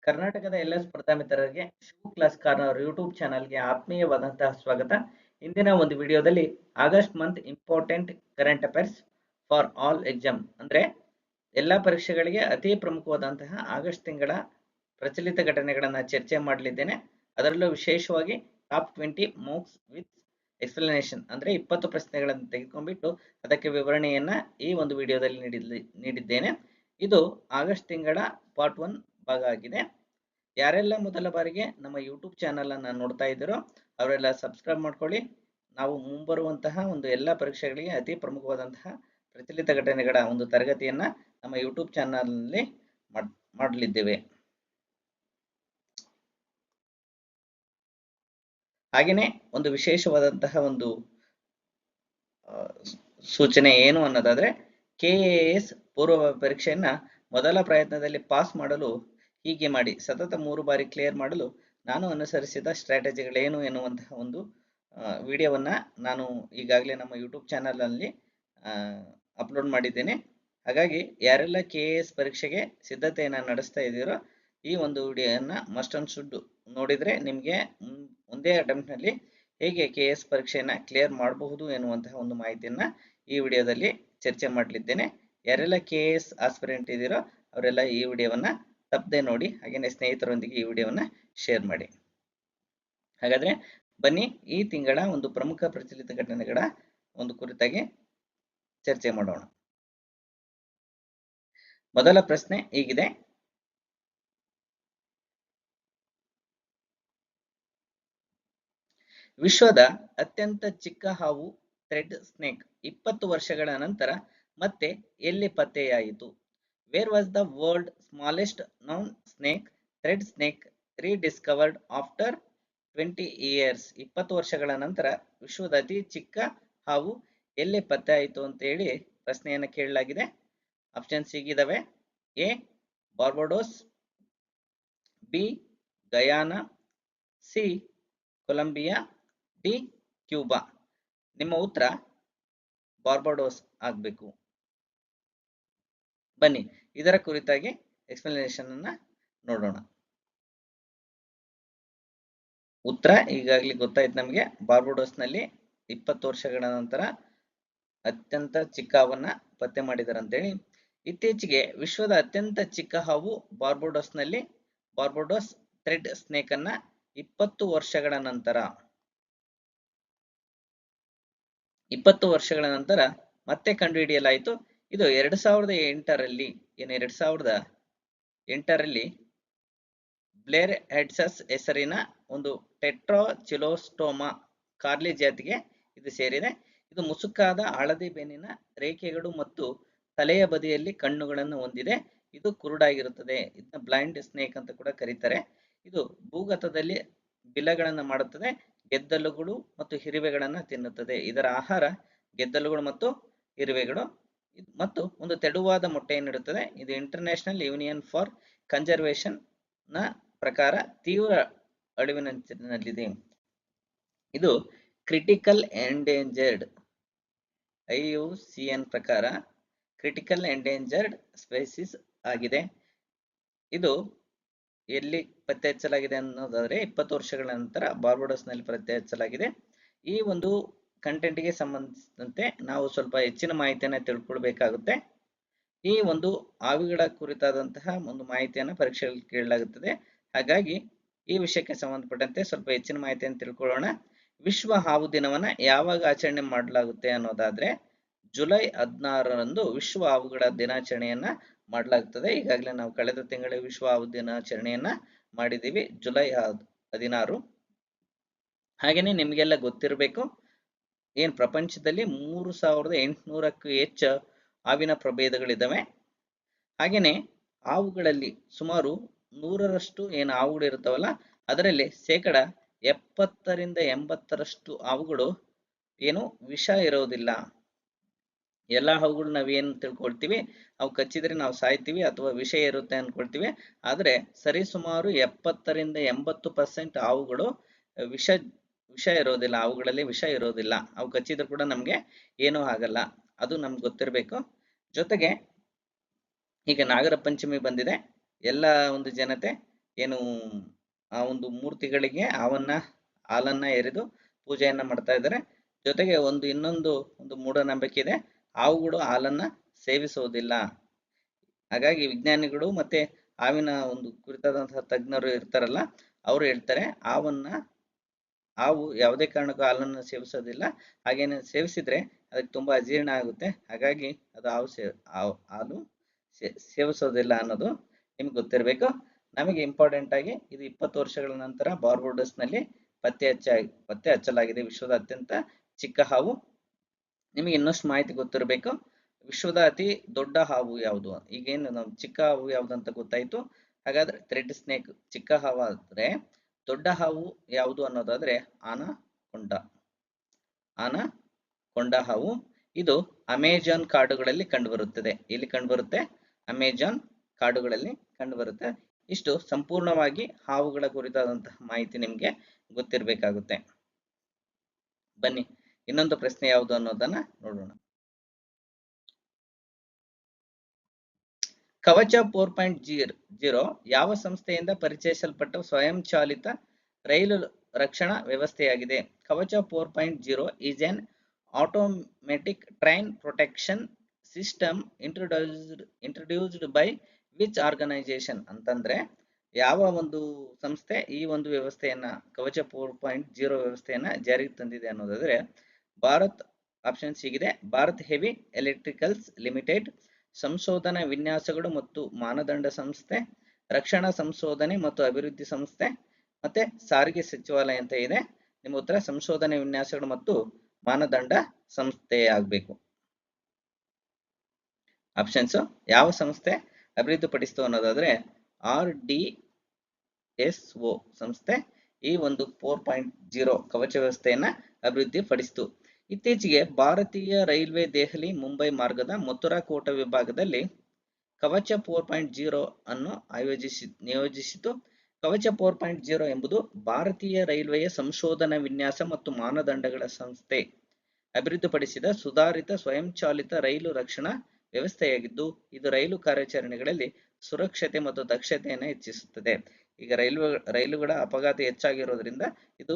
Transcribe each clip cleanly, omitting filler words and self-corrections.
ಕರ್ನಾಟಕದ ಎಲ್ಲ ಸ್ಪರ್ಧಾ ಮಿತ್ರರಿಗೆ ಶಿವ ಕ್ಲಾಸ್ ಕಾರ್ನರ್ ಯೂಟ್ಯೂಬ್ ಚಾನಲ್ಗೆ ಆತ್ಮೀಯವಾದಂತಹ ಸ್ವಾಗತ. ಇಂದಿನ ಒಂದು ವಿಡಿಯೋದಲ್ಲಿ August month important current affairs for all exam ಅಂದ್ರೆ ಎಲ್ಲ ಪರೀಕ್ಷೆಗಳಿಗೆ ಅತಿ ಪ್ರಮುಖವಾದಂತಹ ಆಗಸ್ಟ್ ತಿಂಗಳ ಪ್ರಚಲಿತ ಘಟನೆಗಳನ್ನು ಚರ್ಚೆ ಮಾಡಲಿದ್ದೇನೆ. ಅದರಲ್ಲೂ ವಿಶೇಷವಾಗಿ ಟಾಪ್ 20 ಮಾರ್ಕ್ಸ್ ವಿತ್ ಎಕ್ಸ್ಪ್ಲನೇಷನ್ ಅಂದ್ರೆ 20 ಪ್ರಶ್ನೆಗಳನ್ನು ತೆಗೆದುಕೊಂಡ್ಬಿಟ್ಟು ಅದಕ್ಕೆ ವಿವರಣೆಯನ್ನ ಈ ಒಂದು ವಿಡಿಯೋದಲ್ಲಿ ನೀಡಿದ್ದೇನೆ. ಇದು ಆಗಸ್ಟ್ ತಿಂಗಳ ಪಾರ್ಟ್ 1 ಭಾಗ ಆಗಿದೆ. ಯಾರೆಲ್ಲ ಮೊದಲ ಬಾರಿಗೆ ನಮ್ಮ ಯೂಟ್ಯೂಬ್ ಚಾನಲ್ ಅನ್ನ ನೋಡ್ತಾ ಇದ್ದೀರೋ ಅವರೆಲ್ಲ ಸಬ್ಸ್ಕ್ರೈಬ್ ಮಾಡ್ಕೊಳ್ಳಿ. ನಾವು ಮುಂಬರುವಂತಹ ಒಂದು ಎಲ್ಲ ಪರೀಕ್ಷೆಗಳಿಗೆ ಅತಿ ಪ್ರಮುಖವಾದಂತಹ ಪ್ರಚಲಿತ ಘಟನೆಗಳ ಒಂದು ತರಗತಿಯನ್ನ ನಮ್ಮ ಯೂಟ್ಯೂಬ್ ಚಾನಲ್ ನಲ್ಲಿ ಮಾಡಲಿದ್ದೇವೆ. ಹಾಗೆಯೇ ಒಂದು ವಿಶೇಷವಾದಂತಹ ಒಂದು ಸೂಚನೆ ಏನು ಅನ್ನೋದಾದ್ರೆ KAS ಪೂರ್ವ ಪರೀಕ್ಷೆಯನ್ನ ಮೊದಲ ಪ್ರಯತ್ನದಲ್ಲಿ ಪಾಸ್ ಮಾಡಲು ಹೀಗೆ ಮಾಡಿ ಸತತ 3 ಬಾರಿ ಕ್ಲಿಯರ್ ಮಾಡಲು ನಾನು ಅನುಸರಿಸಿದ ಸ್ಟ್ರಾಟಜಿಗಳೇನು ಎನ್ನುವಂತಹ ಒಂದು ವಿಡಿಯೋವನ್ನ ನಾನು ಈಗಾಗಲೇ ನಮ್ಮ ಯೂಟ್ಯೂಬ್ ಚಾನಲ್ ಅಲ್ಲಿ ಅಪ್ಲೋಡ್ ಮಾಡಿದ್ದೇನೆ. ಹಾಗಾಗಿ ಯಾರೆಲ್ಲ KAS ಪರೀಕ್ಷೆಗೆ ಸಿದ್ಧತೆಯನ್ನ ನಡೆಸ್ತಾ ಇದ್ದೀರೋ ಈ ಒಂದು ವಿಡಿಯೋನ ಮಸ್ಟ್ ಅಂಡ್ ಶುಡ್ ನೋಡಿದ್ರೆ ನಿಮಗೆ ಒಂದೇ ಅಟೆಂಪ್ಟ್ ನಲ್ಲಿ ಹೇಗೆ KAS ಪರೀಕ್ಷೆಯನ್ನ ಕ್ಲಿಯರ್ ಮಾಡಬಹುದು ಎನ್ನುವಂತಹ ಒಂದು ಮಾಹಿತಿಯನ್ನ ಈ ವಿಡಿಯೋದಲ್ಲಿ ಚರ್ಚೆ ಮಾಡಲಿದ್ದೇನೆ. ಯಾರೆಲ್ಲ KAS ಆಸ್ಪಿರೆಂಟ್ ಇದ್ದೀರೋ ಅವರೆಲ್ಲ ಈ ವಿಡಿಯೋವನ್ನ ತಪ್ಪದೆ ನೋಡಿ, ಹಾಗೇನೆ ಸ್ನೇಹಿತರೊಂದಿಗೆ ಈ ವಿಡಿಯೋವನ್ನ ಶೇರ್ ಮಾಡಿ. ಹಾಗಾದ್ರೆ ಬನ್ನಿ ಈ ತಿಂಗಳ ಒಂದು ಪ್ರಮುಖ ಪ್ರಚಲಿತ ಘಟನೆಗಳ ಒಂದು ಕುರಿತಾಗಿ ಚರ್ಚೆ ಮಾಡೋಣ. ಮೊದಲ ಪ್ರಶ್ನೆ ಹೀಗಿದೆ: ವಿಶ್ವದ ಅತ್ಯಂತ ಚಿಕ್ಕ ಹಾವು ಥ್ರೆಡ್ ಸ್ನೇಕ್ 20 ವರ್ಷಗಳ ನಂತರ ಮತ್ತೆ ಎಲ್ಲಿ ಪತ್ತೆಯಾಯಿತು? Where was the world smallest known snake thread snake rediscovered after 20 years? 20 ವರ್ಷಗಳ ನಂತರ ವಿಶ್ವದ ಅತಿ ಚಿಕ್ಕ ಹಾವು ಎಲ್ಲಿ ಪತ್ತೆಯಾಯಿತು ಅಂತ ಹೇಳಿ ಪ್ರಶ್ನೆಯನ್ನು ಕೇಳಲಾಗಿದೆ. ಆಪ್ಷನ್ಸ್ ಹೀಗಿದಾವೆ: A Barbados, B Guyana, C Colombia, D Cuba. ನಿಮ್ಮ ಉತ್ತರ ಬಾರ್ಬಡೋಸ್ ಆಗಬೇಕು. ಬನ್ನಿ ಇದರ ಕುರಿತಾಗಿ ಎಕ್ಸ್ಪ್ಲನೇಷನ್ ಅನ್ನ ನೋಡೋಣ. ಉತ್ತರ ಈಗಾಗಲೇ ಗೊತ್ತಾಯ್ತು ನಮಗೆ. ಬಾರ್ಬಡೋಸ್ ನಲ್ಲಿ 20 ವರ್ಷಗಳ ನಂತರ ಅತ್ಯಂತ ಚಿಕ್ಕ ಹಾವನ್ನ ಪತ್ತೆ ಮಾಡಿದ್ದಾರೆ ಅಂತೇಳಿ. ಇತ್ತೀಚೆಗೆ ವಿಶ್ವದ ಅತ್ಯಂತ ಚಿಕ್ಕ ಹಾವು ಬಾರ್ಬಡೋಸ್ ನಲ್ಲಿ ಬಾರ್ಬಡೋಸ್ ಥ್ರೆಡ್ ಸ್ನೇಕ್ ಅನ್ನ 20 ವರ್ಷಗಳ ನಂತರ ಮತ್ತೆ ಕಂಡುಹಿಡಿಯಲಾಯಿತು. ಇದು 2008ರಲ್ಲಿ ಬ್ಲೇರ್ ಹೆಡ್ಸಸ್ ಹೆಸರಿನ ಒಂದು ಟೆಟ್ರಾಚಿಲೋಸ್ಟೋಮಾ ಕಾರ್ಲಿ ಜಾತಿಗೆ ಇದು ಸೇರಿದೆ. ಇದು ಮುಸುಕಾದ ಹಳದಿ ಬೆನ್ನಿನ ರೇಖೆಗಳು ಮತ್ತು ತಲೆಯ ಬದಿಯಲ್ಲಿ ಕಣ್ಣುಗಳನ್ನು ಹೊಂದಿದೆ. ಇದು ಕುರುಡಾಗಿರುತ್ತದೆ. ಇದನ್ನ ಬ್ಲೈಂಡ್ ಸ್ನೇಕ್ ಅಂತ ಕೂಡ ಕರೀತಾರೆ. ಇದು ಭೂಗತದಲ್ಲಿ ಬಿಲಗಳನ್ನು ಮಾಡುತ್ತದೆ. ಗೆದ್ದಲುಗಳು ಮತ್ತು ಇರುವೆಗಳನ್ನ ತಿನ್ನುತ್ತದೆ. ಇದರ ಆಹಾರ ಗೆದ್ದಲುಗಳು ಮತ್ತು ಇರುವೆಗಳು ಮತ್ತು ಒಂದು ತೆಳುವಾದ ಮೊಟ್ಟೆಯನ್ನಿಡುತ್ತದೆ. ಇದು ಇಂಟರ್ನ್ಯಾಷನಲ್ ಯೂನಿಯನ್ ಫಾರ್ ಕನ್ಸರ್ವೇಷನ್ ನ ಪ್ರಕಾರ ತೀವ್ರ ಅಳಿವಿನಂಚಿನಲ್ಲಿದೆ. ಇದು ಕ್ರಿಟಿಕಲ್ ಎಂಡೇಂಜರ್ಡ್, IUCN ಪ್ರಕಾರ ಕ್ರಿಟಿಕಲ್ ಎಂಡೇಂಜರ್ಡ್ ಸ್ಪೀಸೀಸ್ ಆಗಿದೆ. ಇದು ಎಲ್ಲಿ ಪತ್ತೆ ಹಚ್ಚಲಾಗಿದೆ ಅನ್ನೋದಾದ್ರೆ 20 ವರ್ಷಗಳ ನಂತರ ಬಾರ್ಬಡೋಸ್ ನಲ್ಲಿ ಪತ್ತೆ ಹಚ್ಚಲಾಗಿದೆ. ಈ ಒಂದು ಕಂಟೆಂಟ್ಗೆ ಸಂಬಂಧಿಸಿದಂತೆ ನಾವು ಸ್ವಲ್ಪ ಹೆಚ್ಚಿನ ಮಾಹಿತಿಯನ್ನು ತಿಳ್ಕೊಳ್ಬೇಕಾಗುತ್ತೆ. ಈ ಒಂದು ಹಾವುಗಳ ಕುರಿತಾದಂತಹ ಒಂದು ಮಾಹಿತಿಯನ್ನು ಪರೀಕ್ಷೆಯಲ್ಲಿ ಕೇಳಲಾಗುತ್ತದೆ. ಹಾಗಾಗಿ ಈ ವಿಷಯಕ್ಕೆ ಸಂಬಂಧಪಟ್ಟಂತೆ ಸ್ವಲ್ಪ ಹೆಚ್ಚಿನ ಮಾಹಿತಿಯನ್ನು ತಿಳ್ಕೊಳ್ಳೋಣ. ವಿಶ್ವ ಹಾವು ದಿನವನ್ನ ಯಾವಾಗ ಆಚರಣೆ ಮಾಡಲಾಗುತ್ತೆ ಅನ್ನೋದಾದ್ರೆ ಜುಲೈ 16ರಂದು ವಿಶ್ವ ಹಾವುಗಳ ದಿನಾಚರಣೆಯನ್ನ ಮಾಡಲಾಗುತ್ತದೆ. ಈಗಾಗಲೇ ನಾವು ಕಳೆದ ತಿಂಗಳ ವಿಶ್ವ ಹಾವು ದಿನಾಚರಣೆಯನ್ನ ಮಾಡಿದ್ದೀವಿ, ಜುಲೈ 16. ಹಾಗೇನೆ ನಿಮಗೆಲ್ಲ ಗೊತ್ತಿರಬೇಕು, ಏನ್ ಪ್ರಪಂಚದಲ್ಲಿ 3800ಕ್ಕೂ ಹೆಚ್ಚು ಹಾವಿನ ಪ್ರಭೇದಗಳಿದ್ದಾವೆ. ಹಾಗೇನೆ ಹಾವುಗಳಲ್ಲಿ ಸುಮಾರು 100ರಷ್ಟು ಏನು ಹಾವುಗಳು ಇರ್ತಾವಲ್ಲ ಅದರಲ್ಲಿ 70% ಹಾವುಗಳು ಏನು ವಿಷ ಇರೋದಿಲ್ಲ. ಎಲ್ಲಾ ಹಾವುಗಳು ನಾವೇನು ತಿಳ್ಕೊಳ್ತೀವಿ, ಅವು ಕಚ್ಚಿದ್ರೆ ನಾವು ಸಾಯ್ತೀವಿ ಅಥವಾ ವಿಷ ಇರುತ್ತೆ ಅನ್ಕೊಳ್ತೀವಿ. ಆದ್ರೆ ಸರಿಸುಮಾರು 70% ಹಾವುಗಳು ವಿಷ ಇರೋದಿಲ್ಲ. ಅವುಗಳಲ್ಲಿ ವಿಷ ಇರೋದಿಲ್ಲ. ಅವು ಕಚ್ಚಿದ್ರು ಕೂಡ ನಮ್ಗೆ ಏನೂ ಆಗಲ್ಲ. ಅದು ನಮ್ಗೆ ಗೊತ್ತಿರಬೇಕು. ಜೊತೆಗೆ ಈಗ ನಾಗರ ಪಂಚಮಿ ಬಂದಿದೆ. ಎಲ್ಲ ಒಂದು ಜನತೆ ಏನು ಆ ಒಂದು ಮೂರ್ತಿಗಳಿಗೆ ಹಾಲನ್ನ ಎರೆದು ಪೂಜೆಯನ್ನ ಮಾಡ್ತಾ ಇದ್ದಾರೆ. ಜೊತೆಗೆ ಇನ್ನೊಂದು ಮೂಢನಂಬಿಕೆ ಇದೆ, ಹಾವುಗಳು ಹಾಲನ್ನ ಸೇವಿಸುವುದಿಲ್ಲ. ಹಾಗಾಗಿ ವಿಜ್ಞಾನಿಗಳು ಮತ್ತೆ ಹಾವಿನ ಒಂದು ಕುರಿತಾದಂತಹ ತಜ್ಞರು ಇರ್ತಾರಲ್ಲ, ಅವರು ಹೇಳ್ತಾರೆ ಹಾವು ಯಾವುದೇ ಕಾರಣಕ್ಕೂ ಹಾಲನ್ನು ಸೇವಿಸೋದಿಲ್ಲ. ಹಾಗೇನೆ ಸೇವಿಸಿದ್ರೆ ಅದಕ್ಕೆ ತುಂಬಾ ಅಜೀರ್ಣ ಆಗುತ್ತೆ. ಹಾಗಾಗಿ ಅದು ಹಾಲು ಸೇವಿಸೋದಿಲ್ಲ ಅನ್ನೋದು ನಿಮ್ಗೆ ಗೊತ್ತಿರಬೇಕು. ನಮಗೆ ಇಂಪಾರ್ಟೆಂಟ್ ಆಗಿ ಇದು 20 ವರ್ಷಗಳ ನಂತರ ಬಾರ್ಬಡೋಸ್ ನಲ್ಲಿ ಪತ್ತೆ ಹಚ್ಚಲಾಗಿದೆ ವಿಶ್ವದ ಅತ್ಯಂತ ಚಿಕ್ಕ ಹಾವು. ನಿಮಗೆ ಇನ್ನಷ್ಟು ಮಾಹಿತಿ ಗೊತ್ತಿರಬೇಕು. ವಿಶ್ವದ ಅತಿ ದೊಡ್ಡ ಹಾವು ಯಾವುದು? ಈಗೇನು ನಾವು ಚಿಕ್ಕ ಹಾವು ಯಾವ್ದು ಅಂತ ಗೊತ್ತಾಯ್ತು. ಹಾಗಾದ್ರೆ ಥ್ರೆಡ್ ಸ್ನೇಕ್ ಚಿಕ್ಕ ಹಾವು ಆದ್ರೆ, ದೊಡ್ಡ ಹಾವು ಯಾವುದು ಅನ್ನೋದಾದ್ರೆ ಆನಕೊಂಡ ಹಾವು. ಇದು ಅಮೆಜಾನ್ ಕಾಡುಗಳಲ್ಲಿ ಕಂಡುಬರುತ್ತದೆ. ಎಲ್ಲಿ ಕಂಡುಬರುತ್ತೆ? ಅಮೆಜಾನ್ ಕಾಡುಗಳಲ್ಲಿ ಕಂಡುಬರುತ್ತೆ. ಇಷ್ಟು ಸಂಪೂರ್ಣವಾಗಿ ಹಾವುಗಳ ಕುರಿತಾದಂತಹ ಮಾಹಿತಿ ನಿಮ್ಗೆ ಗೊತ್ತಿರಬೇಕಾಗುತ್ತೆ. ಬನ್ನಿ ಇನ್ನೊಂದು ಪ್ರಶ್ನೆ ಯಾವುದು ಅನ್ನೋದನ್ನ ನೋಡೋಣ. ಕವಚ 4.0 ಯಾವ ಸಂಸ್ಥೆಯಿಂದ ಪರಿಚಯಿಸಲ್ಪಟ್ಟ ಸ್ವಯಂಚಾಲಿತ ರೈಲು ರಕ್ಷಣಾ ವ್ಯವಸ್ಥೆಯಾಗಿದೆ? ಕವಚ 4.0 is an automatic train protection system introduced by which organization? ಅಂತಂದ್ರೆ ಯಾವ ಒಂದು ಸಂಸ್ಥೆ ಈ ಒಂದು ವ್ಯವಸ್ಥೆಯನ್ನ ಕವಚ 4.0 ವ್ಯವಸ್ಥೆಯನ್ನ ಜಾರಿಗೆ ತಂದಿದೆ ಅನ್ನೋದಾದ್ರೆ, ಭಾರತ್ ಆಪ್ಷನ್ ಸಿಗಿದೆ. ಭಾರತ್ ಹೆವಿ ಎಲೆಕ್ಟ್ರಿಕಲ್ಸ್ ಲಿಮಿಟೆಡ್, ಸಂಶೋಧನಾ ವಿನ್ಯಾಸಗಳು ಮತ್ತು ಮಾನದಂಡ ಸಂಸ್ಥೆ, ರಕ್ಷಣಾ ಸಂಶೋಧನೆ ಮತ್ತು ಅಭಿವೃದ್ಧಿ ಸಂಸ್ಥೆ, ಮತ್ತೆ ಸಾರಿಗೆ ಸಚಿವಾಲಯ ಅಂತ ಇದೆ. ನಿಮ್ಮ ಉತ್ತರ ಸಂಶೋಧನೆ ವಿನ್ಯಾಸಗಳು ಮತ್ತು ಮಾನದಂಡ ಸಂಸ್ಥೆ ಆಗ್ಬೇಕು. ಆಪ್ಷನ್ಸ್ ಯಾವ ಸಂಸ್ಥೆ ಅಭಿವೃದ್ಧಿಪಡಿಸಿತು ಅನ್ನೋದಾದ್ರೆ RDSO ಸಂಸ್ಥೆ ಈ ಒಂದು 4.0 ಕವಚ ವ್ಯವಸ್ಥೆಯನ್ನ ಅಭಿವೃದ್ಧಿಪಡಿಸಿತು. ಇತ್ತೀಚೆಗೆ ಭಾರತೀಯ ರೈಲ್ವೆ ದೆಹಲಿ ಮುಂಬೈ ಮಾರ್ಗದ ಮಥುರಾ ಕೋಟ ವಿಭಾಗದಲ್ಲಿ ಕವಚ 4.0 ಅನ್ನು ನಿಯೋಜಿಸಿತು. ಕವಚ 4.0 ಎಂಬುದು ಭಾರತೀಯ ರೈಲ್ವೆಯ ಸಂಶೋಧನಾ ವಿನ್ಯಾಸ ಮತ್ತು ಮಾನದಂಡಗಳ ಸಂಸ್ಥೆ ಅಭಿವೃದ್ಧಿಪಡಿಸಿದ ಸುಧಾರಿತ ಸ್ವಯಂಚಾಲಿತ ರೈಲು ರಕ್ಷಣಾ ವ್ಯವಸ್ಥೆಯಾಗಿದ್ದು, ಇದು ರೈಲು ಕಾರ್ಯಾಚರಣೆಗಳಲ್ಲಿ ಸುರಕ್ಷತೆ ಮತ್ತು ದಕ್ಷತೆಯನ್ನು ಹೆಚ್ಚಿಸುತ್ತದೆ. ಈಗ ರೈಲುಗಳ ಅಪಘಾತ ಹೆಚ್ಚಾಗಿರೋದ್ರಿಂದ ಇದು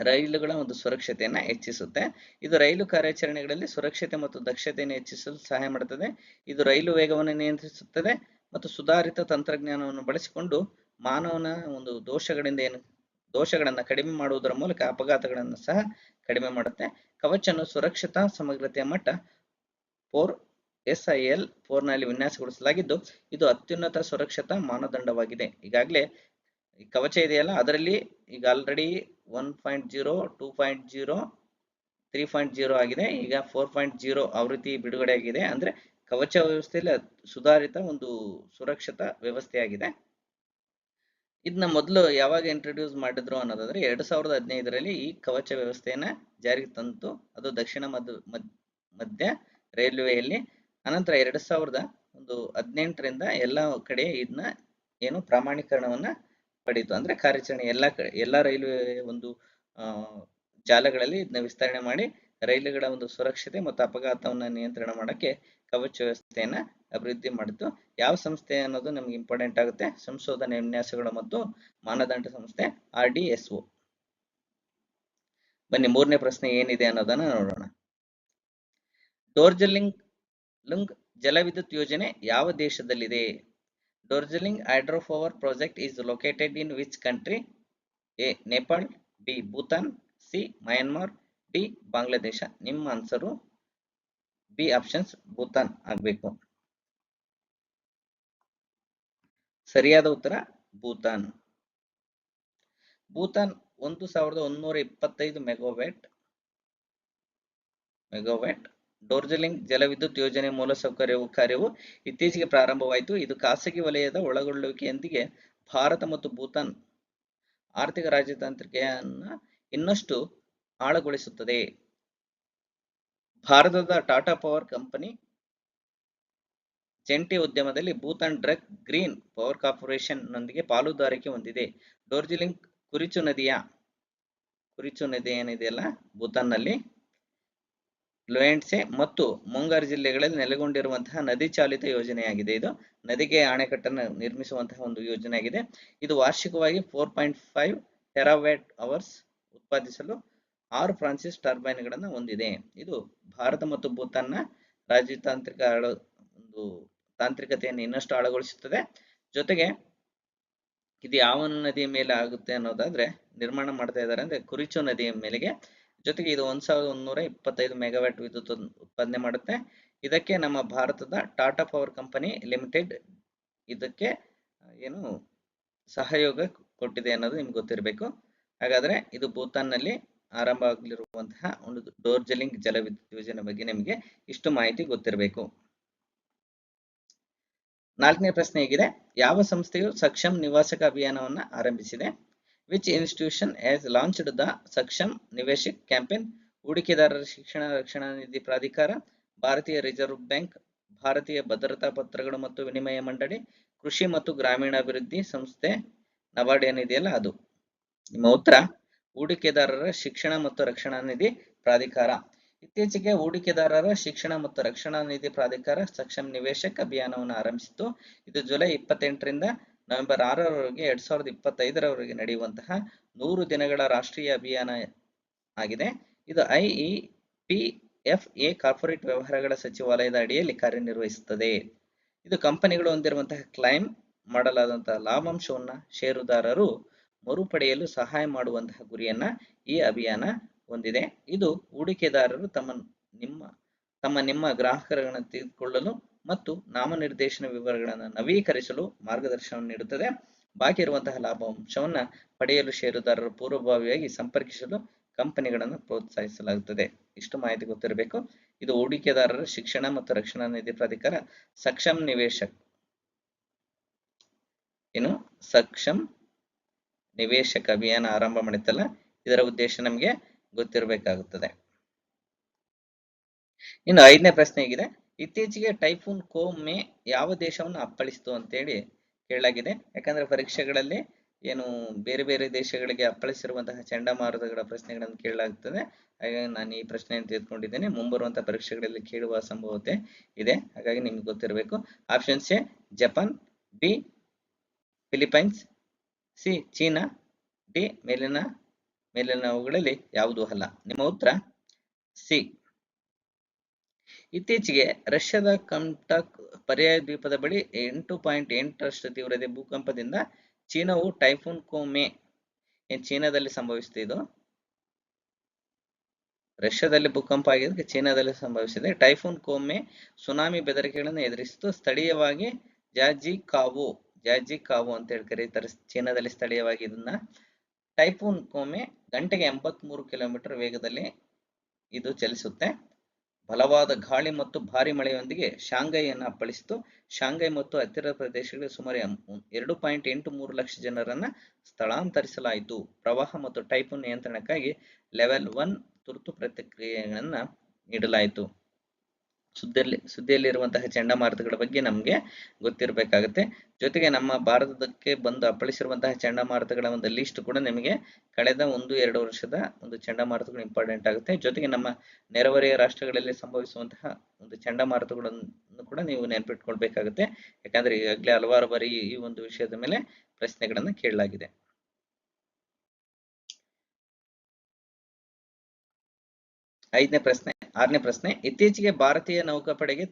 ರೈಲುಗಳ ಒಂದು ಸುರಕ್ಷತೆಯನ್ನ ಹೆಚ್ಚಿಸುತ್ತೆ. ಇದು ರೈಲು ಕಾರ್ಯಾಚರಣೆಗಳಲ್ಲಿ ಸುರಕ್ಷತೆ ಮತ್ತು ದಕ್ಷತೆಯನ್ನು ಹೆಚ್ಚಿಸಲು ಸಹಾಯ ಮಾಡುತ್ತದೆ. ಇದು ರೈಲು ವೇಗವನ್ನು ನಿಯಂತ್ರಿಸುತ್ತದೆ ಮತ್ತು ಸುಧಾರಿತ ತಂತ್ರಜ್ಞಾನವನ್ನು ಬಳಸಿಕೊಂಡು ಮಾನವನ ಒಂದು ದೋಷಗಳನ್ನ ಕಡಿಮೆ ಮಾಡುವುದರ ಮೂಲಕ ಅಪಘಾತಗಳನ್ನು ಸಹ ಕಡಿಮೆ ಮಾಡುತ್ತೆ. ಕವಚನ್ನು ಸುರಕ್ಷತಾ ಸಮಗ್ರತೆಯ ಮಟ್ಟ 4 SIL 4 ನಲ್ಲಿ ವಿನ್ಯಾಸಗೊಳಿಸಲಾಗಿದ್ದು, ಇದು ಅತ್ಯುನ್ನತ ಸುರಕ್ಷತಾ ಮಾನದಂಡವಾಗಿದೆ. ಈಗಾಗಲೇ ಕವಚ ಇದೆಯಲ್ಲ, ಅದರಲ್ಲಿ ಈಗ ಆಲ್ರೆಡಿ 1.0, 2.0, 3.0 ಆಗಿದೆ. ಈಗ 4.0 ಆವೃತ್ತಿ ಬಿಡುಗಡೆ ಆಗಿದೆ. ಅಂದ್ರೆ ಕವಚ ವ್ಯವಸ್ಥೆಯಲ್ಲಿ ಸುಧಾರಿತ ಒಂದು ಸುರಕ್ಷತಾ ವ್ಯವಸ್ಥೆಯಾಗಿದೆ. ಇದನ್ನ ಮೊದಲು ಯಾವಾಗ ಇಂಟ್ರೊಡ್ಯೂಸ್ ಮಾಡಿದ್ರು ಅನ್ನೋದಾದ್ರೆ 2015ರಲ್ಲಿ ಈ ಕವಚ ವ್ಯವಸ್ಥೆಯನ್ನ ಜಾರಿಗೆ ತಂತು. ಅದು ದಕ್ಷಿಣ ಮಧ್ಯ ರೈಲ್ವೆಯಲ್ಲಿ. ಅನಂತರ 2018ರಿಂದ ಎಲ್ಲ ಕಡೆ ಇದನ್ನ ಏನು ಪ್ರಮಾಣೀಕರಣವನ್ನ ಪಡೀತು. ಅಂದ್ರೆ ಕಾರ್ಯಾಚರಣೆ ಎಲ್ಲಾ ರೈಲ್ವೆ ಒಂದು ಜಾಲಗಳಲ್ಲಿ ಇದನ್ನ ವಿಸ್ತರಣೆ ಮಾಡಿ ರೈಲುಗಳ ಒಂದು ಸುರಕ್ಷತೆ ಮತ್ತು ಅಪಘಾತವನ್ನ ನಿಯಂತ್ರಣ ಮಾಡಕ್ಕೆ ಕವಚ ವ್ಯವಸ್ಥೆಯನ್ನ ಅಭಿವೃದ್ಧಿ ಮಾಡಿತು. ಯಾವ ಸಂಸ್ಥೆ ಅನ್ನೋದು ನಮ್ಗೆ ಇಂಪಾರ್ಟೆಂಟ್ ಆಗುತ್ತೆ. ಸಂಶೋಧನೆ ವಿನ್ಯಾಸಗಳು ಮತ್ತು ಮಾನದಂಡ ಸಂಸ್ಥೆ RDSO. ಬನ್ನಿ ಮೂರನೇ ಪ್ರಶ್ನೆ ಏನಿದೆ ಅನ್ನೋದನ್ನ ನೋಡೋಣ. ಡಾರ್ಜಿಲಿಂಗ್ ಜಲವಿದ್ಯುತ್ ಯೋಜನೆ ಯಾವ ದೇಶದಲ್ಲಿದೆ? Darjeeling hydro power project is located in which country? A. Nepal, B. Bhutan, C. Myanmar, D. Bangladesh. ನಿಮ್ಮ ಆನ್ಸರು B ಆಪ್ಷನ್ಸ್ ಭೂತಾನ್ ಆಗ್ಬೇಕು. ಸರಿಯಾದ ಉತ್ತರ ಭೂತಾನ್. ಭೂತಾನ್ 1125 ಮೆಗಾವ್ಯಾಟ್ ಡಾರ್ಜಿಲಿಂಗ್ ಜಲವಿದ್ಯುತ್ ಯೋಜನೆ ಮೂಲಸೌಕರ್ಯ ಕಾರ್ಯವು ಇತ್ತೀಚೆಗೆ ಪ್ರಾರಂಭವಾಯಿತು. ಇದು ಖಾಸಗಿ ವಲಯದ ಒಳಗೊಳ್ಳುವಿಕೆಯೊಂದಿಗೆ ಭಾರತ ಮತ್ತು ಭೂತಾನ್ ಆರ್ಥಿಕ ರಾಜತಾಂತ್ರಿಕೆಯನ್ನ ಇನ್ನಷ್ಟು ಆಳಗೊಳಿಸುತ್ತದೆ. ಭಾರತದ ಟಾಟಾ ಪವರ್ ಕಂಪನಿ ಜಂಟಿ ಉದ್ಯಮದಲ್ಲಿ ಭೂತಾನ್ ಗ್ರೀನ್ ಪವರ್ ಕಾರ್ಪೊರೇಷನ್ ನೊಂದಿಗೆ ಪಾಲುದಾರಿಕೆ ಹೊಂದಿದೆ. ಡಾರ್ಜಿಲಿಂಗ್ ಕುರಿಚು ನದಿ ಏನಿದೆಯಲ್ಲ ಭೂತಾನ್ ನಲ್ಲಿ, ಲೊಯೆಂಟ್ಸೆ ಮತ್ತು ಮುಂಗಾರು ಜಿಲ್ಲೆಗಳಲ್ಲಿ ನೆಲೆಗೊಂಡಿರುವಂತಹ ನದಿ ಚಾಲಿತ ಯೋಜನೆಯಾಗಿದೆ. ಇದು ನದಿಗೆ ಅಣೆಕಟ್ಟನ್ನು ನಿರ್ಮಿಸುವಂತಹ ಒಂದು ಯೋಜನೆಯಾಗಿದೆ. ಇದು ವಾರ್ಷಿಕವಾಗಿ 4.5 ಟೆರಾವ್ಯಾಟ್ ಅವರ್ಸ್ ಉತ್ಪಾದಿಸಲು 6 ಫ್ರಾನ್ಸಿಸ್ ಟರ್ಬೈನ್ಗಳನ್ನು ಹೊಂದಿದೆ. ಇದು ಭಾರತ ಮತ್ತು ಭೂತಾನ್ನ ರಾಜತಾಂತ್ರಿಕ ಒಂದು ತಾಂತ್ರಿಕತೆಯನ್ನು ಇನ್ನಷ್ಟು ಆಳಗೊಳಿಸುತ್ತದೆ. ಜೊತೆಗೆ ಇದು ಯಾವ ನದಿಯ ಮೇಲೆ ಆಗುತ್ತೆ ಅನ್ನೋದಾದ್ರೆ ನಿರ್ಮಾಣ ಮಾಡ್ತಾ ಇದ್ದಾರೆ ಅಂದ್ರೆ ಕುರಿಚು ನದಿಯ ಮೇಲೆಗೆ. ಜೊತೆಗೆ ಇದು 1125 ಮೆಗಾವ್ಯಾಟ್ ವಿದ್ಯುತ್ ಉತ್ಪಾದನೆ ಮಾಡುತ್ತೆ. ಇದಕ್ಕೆ ನಮ್ಮ ಭಾರತದ ಟಾಟಾ ಪವರ್ ಕಂಪನಿ ಲಿಮಿಟೆಡ್ ಇದಕ್ಕೆ ಏನು ಸಹಯೋಗ ಕೊಟ್ಟಿದೆ ಅನ್ನೋದು ನಿಮ್ಗೆ ಗೊತ್ತಿರಬೇಕು. ಹಾಗಾದ್ರೆ ಇದು ಭೂತಾನ್ನಲ್ಲಿ ಆರಂಭ ಆಗಲಿರುವಂತಹ ಒಂದು ಡೋರ್ಜಿಲಿಂಗ್ ಜಲವಿದ್ಯುತ್ ಯೋಜನೆ ಬಗ್ಗೆ ನಿಮಗೆ ಇಷ್ಟು ಮಾಹಿತಿ ಗೊತ್ತಿರಬೇಕು. 4ನೇ ಪ್ರಶ್ನೆ ಹೇಗಿದೆ, ಯಾವ ಸಂಸ್ಥೆಯು ಸಕ್ಷಮ್ ನಿವಾಸಕ ಅಭಿಯಾನವನ್ನು ಆರಂಭಿಸಿದೆ? Which institution has launched the Saksham Niveshak campaign? ಹೂಡಿಕೆದಾರರ ಶಿಕ್ಷಣ ರಕ್ಷಣಾ ನಿಧಿ ಪ್ರಾಧಿಕಾರ, ಭಾರತೀಯ ರಿಸರ್ವ್ ಬ್ಯಾಂಕ್, ಭಾರತೀಯ ಭದ್ರತಾ ಪತ್ರಗಳು ಮತ್ತು ವಿನಿಮಯ ಮಂಡಳಿ, ಕೃಷಿ ಮತ್ತು ಗ್ರಾಮೀಣಾಭಿವೃದ್ಧಿ ಸಂಸ್ಥೆ, ನಬಾರ್ಡ್ ಏನಿದೆಯಲ್ಲ ಅದು. ನಿಮ್ಮ ಉತ್ತರ ಹೂಡಿಕೆದಾರರ ಶಿಕ್ಷಣ ಮತ್ತು ರಕ್ಷಣಾ ನಿಧಿ ಪ್ರಾಧಿಕಾರ. ಇತ್ತೀಚೆಗೆ ಹೂಡಿಕೆದಾರರ ಶಿಕ್ಷಣ ಮತ್ತು ರಕ್ಷಣಾ ನಿಧಿ ಪ್ರಾಧಿಕಾರ ಸಕ್ಷಮ್ ನಿವೇಶಕ್ ಅಭಿಯಾನವನ್ನು ಆರಂಭಿಸಿತು. ಇದು ಜುಲೈ 28ರಿಂದ ನವೆಂಬರ್ 6ರವರೆಗೆ 2025ರವರೆಗೆ ನಡೆಯುವಂತಹ 100 ದಿನಗಳ ರಾಷ್ಟ್ರೀಯ ಅಭಿಯಾನ ಆಗಿದೆ. ಇದು IEPFA ಕಾರ್ಪೊರೇಟ್ ವ್ಯವಹಾರಗಳ ಸಚಿವಾಲಯದ ಅಡಿಯಲ್ಲಿ ಕಾರ್ಯನಿರ್ವಹಿಸುತ್ತದೆ. ಇದು ಕಂಪನಿಗಳು ಹೊಂದಿರುವಂತಹ ಕ್ಲೈಮ್ ಮಾಡಲಾದಂತಹ ಲಾಭಾಂಶವನ್ನ ಷೇರುದಾರರು ಮರುಪಡೆಯಲು ಸಹಾಯ ಮಾಡುವಂತಹ ಗುರಿಯನ್ನ ಈ ಅಭಿಯಾನ ಹೊಂದಿದೆ. ಇದು ಹೂಡಿಕೆದಾರರು ನಿಮ್ಮ ಗ್ರಾಹಕರನ್ನು ತೆಗೆದುಕೊಳ್ಳಲು ಮತ್ತು ನಾಮನಿರ್ದೇಶನ ವಿವರಗಳನ್ನು ನವೀಕರಿಸಲು ಮಾರ್ಗದರ್ಶನವನ್ನು ನೀಡುತ್ತದೆ. ಬಾಕಿ ಇರುವಂತಹ ಲಾಭಾಂಶವನ್ನ ಪಡೆಯಲು ಷೇರುದಾರರು ಪೂರ್ವಭಾವಿಯಾಗಿ ಸಂಪರ್ಕಿಸಲು ಕಂಪನಿಗಳನ್ನು ಪ್ರೋತ್ಸಾಹಿಸಲಾಗುತ್ತದೆ. ಇಷ್ಟು ಮಾಹಿತಿ ಗೊತ್ತಿರಬೇಕು. ಇದು ಹೂಡಿಕೆದಾರರ ಶಿಕ್ಷಣ ಮತ್ತು ರಕ್ಷಣಾ ನಿಧಿ ಪ್ರಾಧಿಕಾರ ಸಕ್ಷಮ್ ನಿವೇಶಕ್ ಸಕ್ಷಮ್ ನಿವೇಶಕ ಅಭಿಯಾನ ಆರಂಭ ಮಾಡುತ್ತಲ್ಲ, ಇದರ ಉದ್ದೇಶ ನಮಗೆ ಗೊತ್ತಿರಬೇಕಾಗುತ್ತದೆ. ಇನ್ನು 5ನೇ ಪ್ರಶ್ನೆ ಹೇಗಿದೆ, ಇತ್ತೀಚೆಗೆ ಟೈಫೂನ್ ಕೋಮೆ ಯಾವ ದೇಶವನ್ನು ಅಪ್ಪಳಿಸಿತು ಅಂತೇಳಿ ಕೇಳಲಾಗಿದೆ. ಯಾಕಂದ್ರೆ ಪರೀಕ್ಷೆಗಳಲ್ಲಿ ಏನು ಬೇರೆ ಬೇರೆ ದೇಶಗಳಿಗೆ ಅಪ್ಪಳಿಸಿರುವಂತಹ ಚಂಡಮಾರುತಗಳ ಪ್ರಶ್ನೆಗಳನ್ನು ಕೇಳಲಾಗುತ್ತದೆ. ಹಾಗಾಗಿ ನಾನು ಈ ಪ್ರಶ್ನೆಯನ್ನು ತೆಗೆದುಕೊಂಡಿದ್ದೇನೆ. ಮುಂಬರುವಂತಹ ಪರೀಕ್ಷೆಗಳಲ್ಲಿ ಕೇಳುವ ಸಂಭವತೆ ಇದೆ. ಹಾಗಾಗಿ ನಿಮ್ಗೆ ಗೊತ್ತಿರಬೇಕು. Option A Japan, B Philippines, C China, D ಮೇಲಿನವುಗಳಲ್ಲಿ ಯಾವುದೂ ಅಲ್ಲ. ನಿಮ್ಮ ಉತ್ತರ ಸಿ. ಇತ್ತೀಚೆಗೆ ರಷ್ಯಾದ ಕಂಟಕ್ ಪರ್ಯಾಯ ದ್ವೀಪದ ಬಳಿ 8.8ರಷ್ಟು ತೀವ್ರತೆ ಭೂಕಂಪದಿಂದ ಚೀನಾವು ಟೈಫೂನ್ ಕೋಮೆ ಚೀನಾದಲ್ಲಿ ಸಂಭವಿಸಿದೆ. ಇದು ರಷ್ಯಾದಲ್ಲಿ ಭೂಕಂಪ ಆಗಿದ್ದಕ್ಕೆ ಚೀನಾದಲ್ಲಿ ಸಂಭವಿಸಿದೆ. ಟೈಫೂನ್ ಕೋಮೆ ಸುನಾಮಿ ಬೆದರಿಕೆಗಳನ್ನು ಎದುರಿಸಿತು. ಸ್ಥಳೀಯವಾಗಿ ಜಾಜಿಕಾವೋ ಅಂತ ಹೇಳಿ ಕರೀತಾರೆ ಚೀನಾದಲ್ಲಿ ಸ್ಥಳೀಯವಾಗಿ ಇದನ್ನ. ಟೈಫೂನ್ ಕೋಮೆ ಗಂಟೆಗೆ 83 ಕಿಲೋಮೀಟರ್ ವೇಗದಲ್ಲಿ ಇದು ಚಲಿಸುತ್ತೆ. ಬಲವಾದ ಗಾಳಿ ಮತ್ತು ಭಾರಿ ಮಳೆಯೊಂದಿಗೆ ಶಾಂಘೈಯನ್ನು ಅಪ್ಪಳಿಸಿತು. ಶಾಂಘೈ ಮತ್ತು ಹತ್ತಿರದ ಪ್ರದೇಶಗಳಿಗೆ ಸುಮಾರು 2.83 ಲಕ್ಷ ಜನರನ್ನ ಸ್ಥಳಾಂತರಿಸಲಾಯಿತು. ಪ್ರವಾಹ ಮತ್ತು ಟೈಫೂನ್ ನಿಯಂತ್ರಣಕ್ಕಾಗಿ ಲೆವೆಲ್ 1 ತುರ್ತು ಪ್ರತಿಕ್ರಿಯೆಗಳನ್ನ ನೀಡಲಾಯಿತು. ಸುದ್ದಿಯಲ್ಲಿರುವಂತಹ ಚಂಡಮಾರುತಗಳ ಬಗ್ಗೆ ನಮಗೆ ಗೊತ್ತಿರಬೇಕಾಗುತ್ತೆ. ಜೊತೆಗೆ ನಮ್ಮ ಭಾರತಕ್ಕೆ ಬಂದು ಅಪ್ಪಳಿಸಿರುವಂತಹ ಚಂಡಮಾರುತಗಳ ಒಂದು ಲಿಸ್ಟ್ ಕೂಡ ನಿಮಗೆ ಕಳೆದ 1-2 ವರ್ಷದ ಒಂದು ಚಂಡಮಾರುತಗಳು ಇಂಪಾರ್ಟೆಂಟ್ ಆಗುತ್ತೆ. ಜೊತೆಗೆ ನಮ್ಮ ನೆರೆಹೊರೆಯ ರಾಷ್ಟ್ರಗಳಲ್ಲಿ ಸಂಭವಿಸುವಂತಹ ಒಂದು ಚಂಡಮಾರುತಗಳನ್ನು ಕೂಡ ನೀವು ನೆನಪಿಟ್ಕೊಳ್ಬೇಕಾಗುತ್ತೆ. ಯಾಕಂದ್ರೆ ಈಗಾಗಲೇ ಹಲವಾರು ಬಾರಿ ಈ ಒಂದು ವಿಷಯದ ಮೇಲೆ ಪ್ರಶ್ನೆಗಳನ್ನು ಕೇಳಲಾಗಿದೆ. 6ನೇ ಪ್ರಶ್ನೆ, ಇತ್ತೀಚೆಗೆ ಭಾರತೀಯ ನೌಕಾಪಡೆಗೆ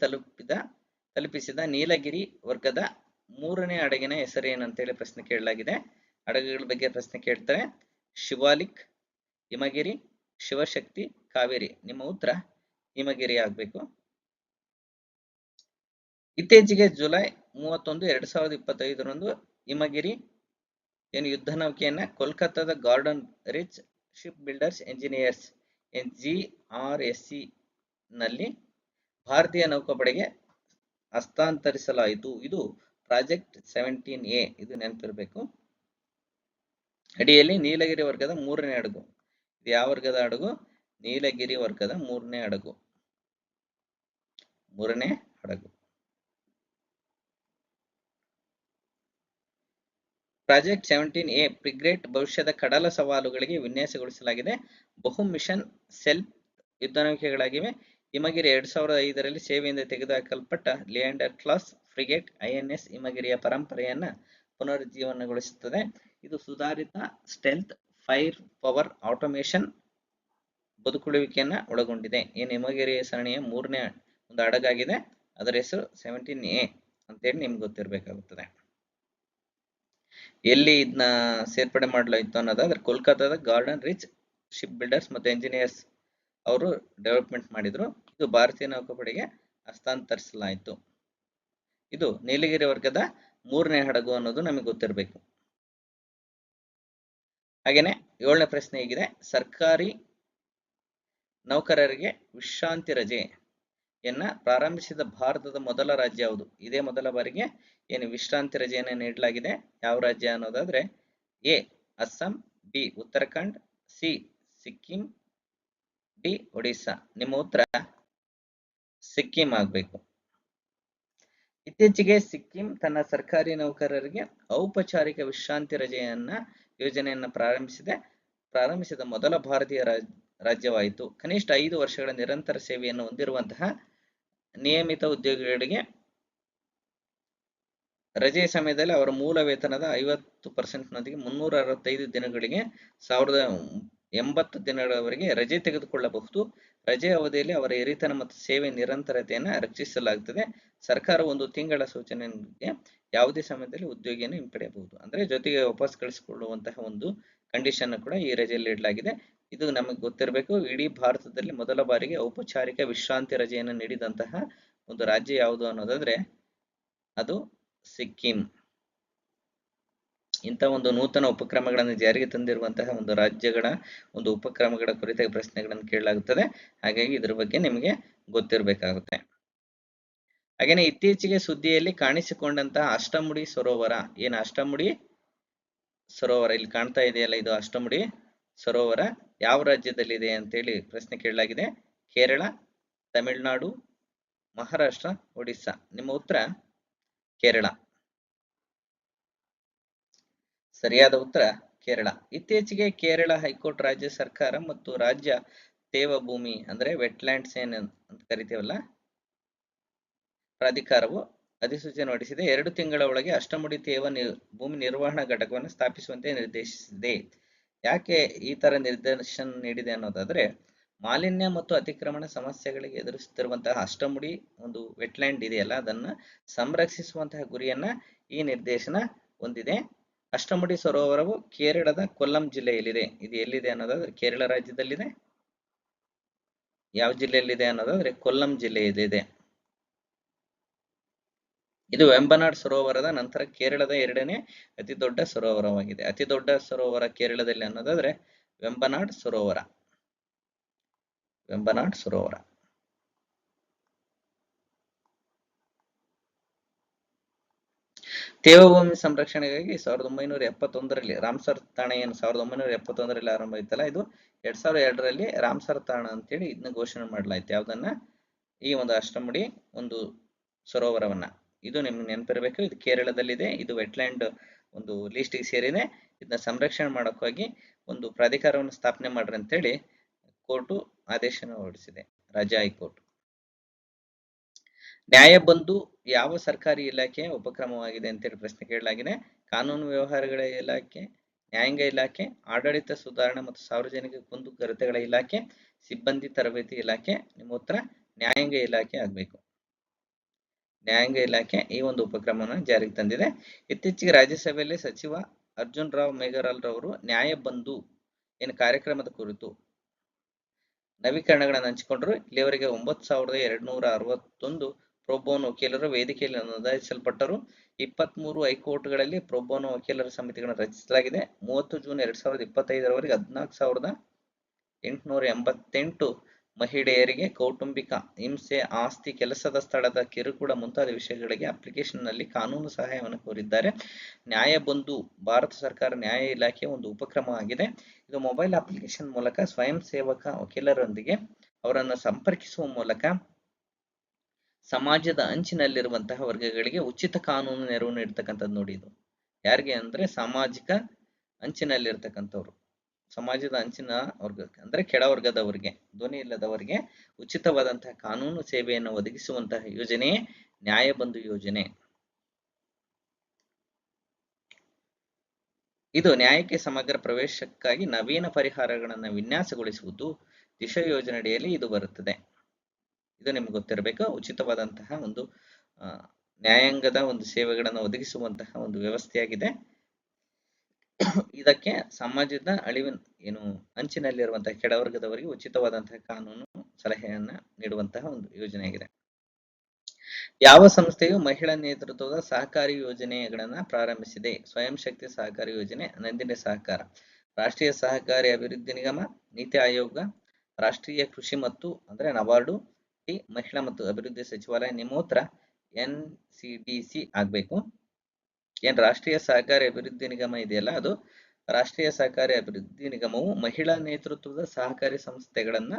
ತಲುಪಿಸಿದ ನೀಲಗಿರಿ ವರ್ಗದ 3ನೇ ಹಡಗಿನ ಹೆಸರೇನಂತೇಳಿ ಪ್ರಶ್ನೆ ಕೇಳಲಾಗಿದೆ. ಹಡಗುಗಳ ಬಗ್ಗೆ ಪ್ರಶ್ನೆ ಕೇಳ್ತಾರೆ. ಶಿವಾಲಿಕ್, ಹಿಮಗಿರಿ, ಶಿವಶಕ್ತಿ, ಕಾವೇರಿ. ನಿಮ್ಮ ಉತ್ತರ ಹಿಮಗಿರಿ ಆಗ್ಬೇಕು. ಇತ್ತೀಚೆಗೆ ಜುಲೈ 31, 2025ರಂದು ಹಿಮಗಿರಿ ಯುದ್ಧ ನೌಕೆಯನ್ನ ಕೋಲ್ಕತ್ತಾದ Garden Reach Ship Builders Engineers GRSE ನಲ್ಲಿ ಭಾರತೀಯ ನೌಕಾಪಡೆಗೆ ಹಸ್ತಾಂತರಿಸಲಾಯಿತು. ಇದು ಪ್ರಾಜೆಕ್ಟ್ 17A. ಇದು ನೆನಪಿರಬೇಕು. ಅಡಿಯಲ್ಲಿ ನೀಲಗಿರಿ ವರ್ಗದ 3ನೇ ಹಡಗು. ಇದು ಯಾವ ವರ್ಗದ ಹಡಗು? ನೀಲಗಿರಿ ವರ್ಗದ 3ನೇ ಹಡಗು. ಪ್ರಾಜೆಕ್ಟ್ 17A ಫ್ರಿಗೇಟ್ ಭವಿಷ್ಯದ ಕಡಲ ಸವಾಲುಗಳಿಗೆ ವಿನ್ಯಾಸಗೊಳಿಸಲಾಗಿದೆ. ಬಹು ಮಿಷನ್ ಸೆಲ್ಫ್ ಯುದ್ಧ ನೌಕೆಗಳಾಗಿವೆ. ಹಿಮಗಿರಿ 2005ರಲ್ಲಿ ಸೇವೆಯಿಂದ ತೆಗೆದುಹಾಕಲ್ಪಟ್ಟ ಲಿಯಾಂಡರ್ ಕ್ಲಾಸ್ ಫ್ರಿಗೇಟ್ INS ಹಿಮಗಿರಿಯ ಪರಂಪರೆಯನ್ನ ಪುನರುಜ್ಜೀವನಗೊಳಿಸುತ್ತದೆ. ಇದು ಸುಧಾರಿತ ಸ್ಟೆಲ್ತ್ ಫೈರ್ ಪವರ್ ಆಟೋಮೇಷನ್ ಬದುಕುಳಿಯುವಿಕೆಯನ್ನ ಒಳಗೊಂಡಿದೆ. ಏನು ಹಿಮಗಿರಿ ಸರಣಿಯ 3ನೇ ಒಂದು ಹಡಗಾಗಿದೆ. ಅದರ ಹೆಸರು 17A ಅಂತೇಳಿ ನಿಮ್ಗೆ ಗೊತ್ತಿರಬೇಕಾಗುತ್ತದೆ. ಎಲ್ಲಿ ಇದನ್ನ ಸೇರ್ಪಡೆ ಮಾಡಲಾಯಿತು ಅನ್ನೋದಾದ್ರೆ ಕೋಲ್ಕತ್ತಾದ ಗಾರ್ಡನ್ ರಿಚ್ ಶಿಪ್ ಬಿಲ್ಡರ್ಸ್ ಮತ್ತು ಎಂಜಿನಿಯರ್ಸ್ ಅವರು ಡೆವಲಪ್ಮೆಂಟ್ ಮಾಡಿದ್ರು. ಇದು ಭಾರತೀಯ ನೌಕಾಪಡೆಗೆ ಹಸ್ತಾಂತರಿಸಲಾಯಿತು. ಇದು ನೀಲಗಿರಿ ವರ್ಗದ 3ನೇ ಹಡಗು ಅನ್ನೋದು ನಮಗೆ ಗೊತ್ತಿರಬೇಕು. ಹಾಗೇನೆ 7ನೇ ಪ್ರಶ್ನೆ ಹೀಗಿದೆ: ಸರ್ಕಾರಿ ನೌಕರರಿಗೆ ವಿಶ್ರಾಂತಿ ರಜೆಯನ್ನ ಪ್ರಾರಂಭಿಸಿದ ಭಾರತದ ಮೊದಲ ರಾಜ್ಯ ಯಾವುದು? ಇದೇ ಮೊದಲ ಬಾರಿಗೆ ಏನು ವಿಶ್ರಾಂತಿ ರಜೆಯನ್ನು ನೀಡಲಾಗಿದೆ. ಯಾವ ರಾಜ್ಯ ಅನ್ನೋದಾದ್ರೆ A Assam, B Uttarakhand, C Sikkim, D Odisha. ನಿಮ್ಮ ಉತ್ತರ ಸಿಕ್ಕಿಂ ಆಗಬೇಕು. ಇತ್ತೀಚೆಗೆ ಸಿಕ್ಕಿಂ ತನ್ನ ಸರ್ಕಾರಿ ನೌಕರರಿಗೆ ಔಪಚಾರಿಕ ವಿಶ್ರಾಂತಿ ಯೋಜನೆಯನ್ನ ಪ್ರಾರಂಭಿಸಿದ ಮೊದಲ ಭಾರತೀಯ ರಾಜ್ಯವಾಯಿತು. ಕನಿಷ್ಠ 5 ವರ್ಷಗಳ ನಿರಂತರ ಸೇವೆಯನ್ನು ಹೊಂದಿರುವಂತಹ ನಿಯಮಿತ ಉದ್ಯೋಗಿಗಳಿಗೆ ರಜೆಯ ಸಮಯದಲ್ಲಿ ಅವರ ಮೂಲ ವೇತನದ 50%ನೊಂದಿಗೆ 365 ದಿನಗಳಿಗೆ 1080 ದಿನಗಳವರೆಗೆ ರಜೆ ತೆಗೆದುಕೊಳ್ಳಬಹುದು. ರಜೆ ಅವಧಿಯಲ್ಲಿ ಅವರ ಹಿರಿತನ ಮತ್ತು ಸೇವೆ ನಿರಂತರತೆಯನ್ನು ರಕ್ಷಿಸಲಾಗುತ್ತದೆ. ಸರ್ಕಾರ 1 ತಿಂಗಳ ಸೂಚನೆಗೆ ಯಾವುದೇ ಸಮಯದಲ್ಲಿ ಉದ್ಯೋಗಿಯನ್ನು ಹಿಂಪಡೆಯಬಹುದು. ಅಂದ್ರೆ ಜೊತೆಗೆ ವಾಪಸ್ ಕಳಿಸಿಕೊಳ್ಳುವಂತಹ ಒಂದು ಕಂಡೀಷನ್ ಕೂಡ ಈ ರಜೆಯಲ್ಲಿ ಇಡಲಾಗಿದೆ. ಇದು ನಮಗೆ ಗೊತ್ತಿರಬೇಕು. ಇಡೀ ಭಾರತದಲ್ಲಿ ಮೊದಲ ಬಾರಿಗೆ ಔಪಚಾರಿಕ ವಿಶ್ರಾಂತಿ ರಜೆಯನ್ನು ನೀಡಿದಂತಹ ಒಂದು ರಾಜ್ಯ ಯಾವುದು ಅನ್ನೋದಾದ್ರೆ ಅದು ಸಿಕ್ಕಿಂ. ಇಂಥ ಒಂದು ನೂತನ ಉಪಕ್ರಮಗಳನ್ನು ಜಾರಿಗೆ ತಂದಿರುವಂತಹ ಒಂದು ರಾಜ್ಯಗಳ ಒಂದು ಉಪಕ್ರಮಗಳ ಕುರಿತ ಪ್ರಶ್ನೆಗಳನ್ನು ಕೇಳಲಾಗುತ್ತದೆ. ಹಾಗಾಗಿ ಇದ್ರ ಬಗ್ಗೆ ನಿಮಗೆ ಗೊತ್ತಿರಬೇಕಾಗುತ್ತೆ. ಹಾಗೇನೆ ಇತ್ತೀಚೆಗೆ ಸುದ್ದಿಯಲ್ಲಿ ಕಾಣಿಸಿಕೊಂಡಂತಹ ಅಷ್ಟಮುಡಿ ಸರೋವರ, ಏನು ಅಷ್ಟಮುಡಿ ಸರೋವರ ಇಲ್ಲಿ ಕಾಣ್ತಾ ಇದೆಯಲ್ಲ, ಇದು ಅಷ್ಟಮುಡಿ ಸರೋವರ ಯಾವ ರಾಜ್ಯದಲ್ಲಿದೆ ಅಂತೇಳಿ ಪ್ರಶ್ನೆ ಕೇಳಲಾಗಿದೆ. ಕೇರಳ, ತಮಿಳುನಾಡು, ಮಹಾರಾಷ್ಟ್ರ, ಒಡಿಸ್ಸಾ. ನಿಮ್ಮ ಉತ್ತರ ಕೇರಳ. ಸರಿಯಾದ ಉತ್ತರ ಕೇರಳ. ಇತ್ತೀಚೆಗೆ ಕೇರಳ ಹೈಕೋರ್ಟ್ ರಾಜ್ಯ ಸರ್ಕಾರ ಮತ್ತು ರಾಜ್ಯ ತೇವ ಭೂಮಿ ಅಂದ್ರೆ ವೆಟ್ಲ್ಯಾಂಡ್ಸ್ ಅಂತ ಕರಿತೀವಲ್ಲ ಪ್ರಾಧಿಕಾರವು ಅಧಿಸೂಚನೆ ಹೊರಡಿಸಿದೆ. 2 ತಿಂಗಳ ಒಳಗೆ ಅಷ್ಟಮುಡಿ ತೇವ ಭೂಮಿ ನಿರ್ವಹಣಾ ಘಟಕವನ್ನು ಸ್ಥಾಪಿಸುವಂತೆ ನಿರ್ದೇಶಿಸಿದೆ. ಯಾಕೆ ಈ ತರ ನಿರ್ದೇಶನ ನೀಡಿದೆ ಅನ್ನೋದಾದ್ರೆ ಮಾಲಿನ್ಯ ಮತ್ತು ಅತಿಕ್ರಮಣ ಸಮಸ್ಯೆಗಳಿಗೆ ಎದುರಿಸುತ್ತಿರುವಂತಹ ಅಷ್ಟಮುಡಿ ಒಂದು ವೆಟ್ಲ್ಯಾಂಡ್ ಇದೆಯಲ್ಲ ಅದನ್ನ ಸಂರಕ್ಷಿಸುವಂತಹ ಗುರಿಯನ್ನ ಈ ನಿರ್ದೇಶನ ಹೊಂದಿದೆ. ಅಷ್ಟಮುಡಿ ಸರೋವರವು ಕೇರಳದ ಕೊಲ್ಲಂ ಜಿಲ್ಲೆಯಲ್ಲಿದೆ. ಇದು ಎಲ್ಲಿದೆ ಅನ್ನೋದಾದ್ರೆ ಕೇರಳ ರಾಜ್ಯದಲ್ಲಿದೆ. ಯಾವ ಜಿಲ್ಲೆಯಲ್ಲಿದೆ ಅನ್ನೋದಾದ್ರೆ ಕೊಲ್ಲಂ ಜಿಲ್ಲೆಯಲ್ಲಿದೆ. ಇದು ವೆಂಬನಾಡ್ ಸರೋವರದ ನಂತರ ಕೇರಳದ 2ನೇ ಅತಿ ದೊಡ್ಡ ಸರೋವರವಾಗಿದೆ. ಅತಿ ದೊಡ್ಡ ಸರೋವರ ಕೇರಳದಲ್ಲಿ ಅನ್ನೋದಾದ್ರೆ ವೆಂಬನಾಡ್ ಸರೋವರ. ವೆಂಬನಾಡ್ ಸರೋವರ. ತೇವಭೂಮಿ ಸಂರಕ್ಷಣೆಗಾಗಿ 1971ರಲ್ಲಿ ರಾಮ್ಸರ್ ತಾಣ ಏನು 1971ರಲ್ಲಿ ಆರಂಭ ಆಯ್ತಲ್ಲ, ಇದು 2002ರಲ್ಲಿ ರಾಮ್ಸರ್ ತಾಣ ಅಂತೇಳಿ ಇದನ್ನ ಘೋಷಣೆ ಮಾಡಲಾಯ್ತು. ಯಾವ್ದನ್ನ? ಈ ಒಂದು ಅಷ್ಟಮುಡಿ ಒಂದು ಸರೋವರವನ್ನ. ಇದು ನಿಮ್ಗೆ ನೆನಪಿರಬೇಕು. ಇದು ಕೇರಳದಲ್ಲಿದೆ. ಇದು ವೆಟ್ಲ್ಯಾಂಡ್ ಒಂದು ಲಿಸ್ಟಿಗೆ ಸೇರಿದೆ. ಇದನ್ನ ಸಂರಕ್ಷಣೆ ಮಾಡೋಕ್ಕಾಗಿ ಒಂದು ಪ್ರಾಧಿಕಾರವನ್ನು ಸ್ಥಾಪನೆ ಮಾಡ್ರಿ ಅಂತೇಳಿ ಕೋರ್ಟು ಆದೇಶನ ಹೊರಡಿಸಿದೆ, ರಾಜ್ಯ ಹೈಕೋರ್ಟ್. ನ್ಯಾಯಬಂಧು ಯಾವ ಸರ್ಕಾರಿ ಇಲಾಖೆಯ ಉಪಕ್ರಮವಾಗಿದೆ ಅಂತೇಳಿ ಪ್ರಶ್ನೆ ಕೇಳಲಾಗಿದೆ. ಕಾನೂನು ವ್ಯವಹಾರಗಳ ಇಲಾಖೆ, ನ್ಯಾಯಾಂಗ ಇಲಾಖೆ, ಆಡಳಿತ ಸುಧಾರಣೆ ಮತ್ತು ಸಾರ್ವಜನಿಕ ಕುಂದುಕೊರತೆಗಳ ಇಲಾಖೆ, ಸಿಬ್ಬಂದಿ ತರಬೇತಿ ಇಲಾಖೆ. ನಿಮ್ಮ ಉತ್ತರ ನ್ಯಾಯಾಂಗ ಇಲಾಖೆ ಆಗಬೇಕು. ನ್ಯಾಯಾಂಗ ಇಲಾಖೆ ಈ ಒಂದು ಉಪಕ್ರಮವನ್ನು ಜಾರಿಗೆ ತಂದಿದೆ. ಇತ್ತೀಚೆಗೆ ರಾಜ್ಯಸಭೆಯಲ್ಲಿ ಸಚಿವ ಅರ್ಜುನ್ ರಾವ್ ಮೇಘವಾಲ್ ರವರು ನ್ಯಾಯಬಂಧು ಏನು ಕಾರ್ಯಕ್ರಮದ ಕುರಿತು ನವೀಕರಣಗಳನ್ನು ಹಂಚಿಕೊಂಡರು. ಇಲ್ಲಿಯವರೆಗೆ 9261 ಪ್ರೋಬೋನೋ ವಕೀಲರು ವೇದಿಕೆಯಲ್ಲಿ ನೋಂದಾಯಿಸಲ್ಪಟ್ಟರು. 23 ಹೈಕೋರ್ಟ್ಗಳಲ್ಲಿ ಪ್ರೋಬೋನೋ ವಕೀಲರ ಸಮಿತಿಗಳನ್ನು ರಚಿಸಲಾಗಿದೆ. 30 ಜೂನ್ 2025ರವರೆಗೆ 14,888 ಮಹಿಳೆಯರಿಗೆ ಕೌಟುಂಬಿಕ ಹಿಂಸೆ, ಆಸ್ತಿ, ಕೆಲಸದ ಸ್ಥಳದ ಕಿರುಕುಳ ಮುಂತಾದ ವಿಷಯಗಳಿಗೆ ಅಪ್ಲಿಕೇಶನ್ ನಲ್ಲಿ ಕಾನೂನು ಸಹಾಯವನ್ನು ಕೋರಿದ್ದಾರೆ. ನ್ಯಾಯಬಂಧು ಭಾರತ ಸರ್ಕಾರ ನ್ಯಾಯ ಇಲಾಖೆಯ ಒಂದು ಉಪಕ್ರಮವಾಗಿದೆ. ಇದು ಮೊಬೈಲ್ ಅಪ್ಲಿಕೇಶನ್ ಮೂಲಕ ಸ್ವಯಂ ಸೇವಕ ವಕೀಲರೊಂದಿಗೆ ಅವರನ್ನು ಸಂಪರ್ಕಿಸುವ ಮೂಲಕ ಸಮಾಜದ ಅಂಚಿನಲ್ಲಿರುವಂತಹ ವರ್ಗಗಳಿಗೆ ಉಚಿತ ಕಾನೂನು ನೆರವು ನೀಡತಕ್ಕಂಥದ್ದು ನೋಡಿ. ಇದು ಯಾರಿಗೆ ಅಂದ್ರೆ ಸಾಮಾಜಿಕ ಅಂಚಿನಲ್ಲಿರ್ತಕ್ಕಂಥವ್ರು, ಸಮಾಜದ ಅಂಚಿನ ವರ್ಗ ಅಂದ್ರೆ ಕೆಳವರ್ಗದವರಿಗೆ, ಧ್ವನಿ ಇಲ್ಲದವರಿಗೆ ಉಚಿತವಾದಂತಹ ಕಾನೂನು ಸೇವೆಯನ್ನು ಒದಗಿಸುವಂತಹ ಯೋಜನೆಯೇ ನ್ಯಾಯಬಂಧು ಯೋಜನೆ. ಇದು ನ್ಯಾಯಕ್ಕೆ ಸಮಗ್ರ ಪ್ರವೇಶಕ್ಕಾಗಿ ನವೀನ ಪರಿಹಾರಗಳನ್ನು ವಿನ್ಯಾಸಗೊಳಿಸುವುದು. ದಿಶಾ ಯೋಜನೆಯಡಿಯಲ್ಲಿ ಇದು ಬರುತ್ತದೆ. ಇದು ನಿಮ್ಗೆ ಗೊತ್ತಿರಬೇಕು. ಉಚಿತವಾದಂತಹ ಒಂದು ನ್ಯಾಯಾಂಗದ ಒಂದು ಸೇವೆಗಳನ್ನು ಒದಗಿಸುವಂತಹ ಒಂದು ವ್ಯವಸ್ಥೆಯಾಗಿದೆ. ಇದಕ್ಕೆ ಸಮಾಜದ ಅಂಚಿನಲ್ಲಿರುವಂತಹ ಕೆಳವರ್ಗದವರಿಗೆ ಉಚಿತವಾದಂತಹ ಕಾನೂನು ಸಲಹೆಯನ್ನ ನೀಡುವಂತಹ ಒಂದು ಯೋಜನೆಯಾಗಿದೆ. ಯಾವ ಸಂಸ್ಥೆಯು ಮಹಿಳಾ ನೇತೃತ್ವದ ಸಹಕಾರಿ ಯೋಜನೆಗಳನ್ನ ಪ್ರಾರಂಭಿಸಿದೆ? ಸ್ವಯಂ ಶಕ್ತಿ ಸಹಕಾರಿ ಯೋಜನೆ, ನಂದಿನಿ ಸಹಕಾರ, ರಾಷ್ಟ್ರೀಯ ಸಹಕಾರಿ ಅಭಿವೃದ್ಧಿ ನಿಗಮ, ನೀತಿ ಆಯೋಗ, ರಾಷ್ಟ್ರೀಯ ಕೃಷಿ ಮತ್ತು ಅಂದ್ರೆ ನಬಾರ್ಡು, ಮಹಿಳಾ ಮತ್ತು ಅಭಿವೃದ್ಧಿ ಸಚಿವಾಲಯ. ನಿಮ್ಮ ಉತ್ತರ NCDC ಆಗ್ಬೇಕು. ಏನ್ ರಾಷ್ಟ್ರೀಯ ಸಹಕಾರಿ ಅಭಿವೃದ್ಧಿ ನಿಗಮ ಇದೆಯಲ್ಲ, ಅದು ರಾಷ್ಟ್ರೀಯ ಸಹಕಾರಿ ಅಭಿವೃದ್ಧಿ ನಿಗಮವು ಮಹಿಳಾ ನೇತೃತ್ವದ ಸಹಕಾರಿ ಸಂಸ್ಥೆಗಳನ್ನ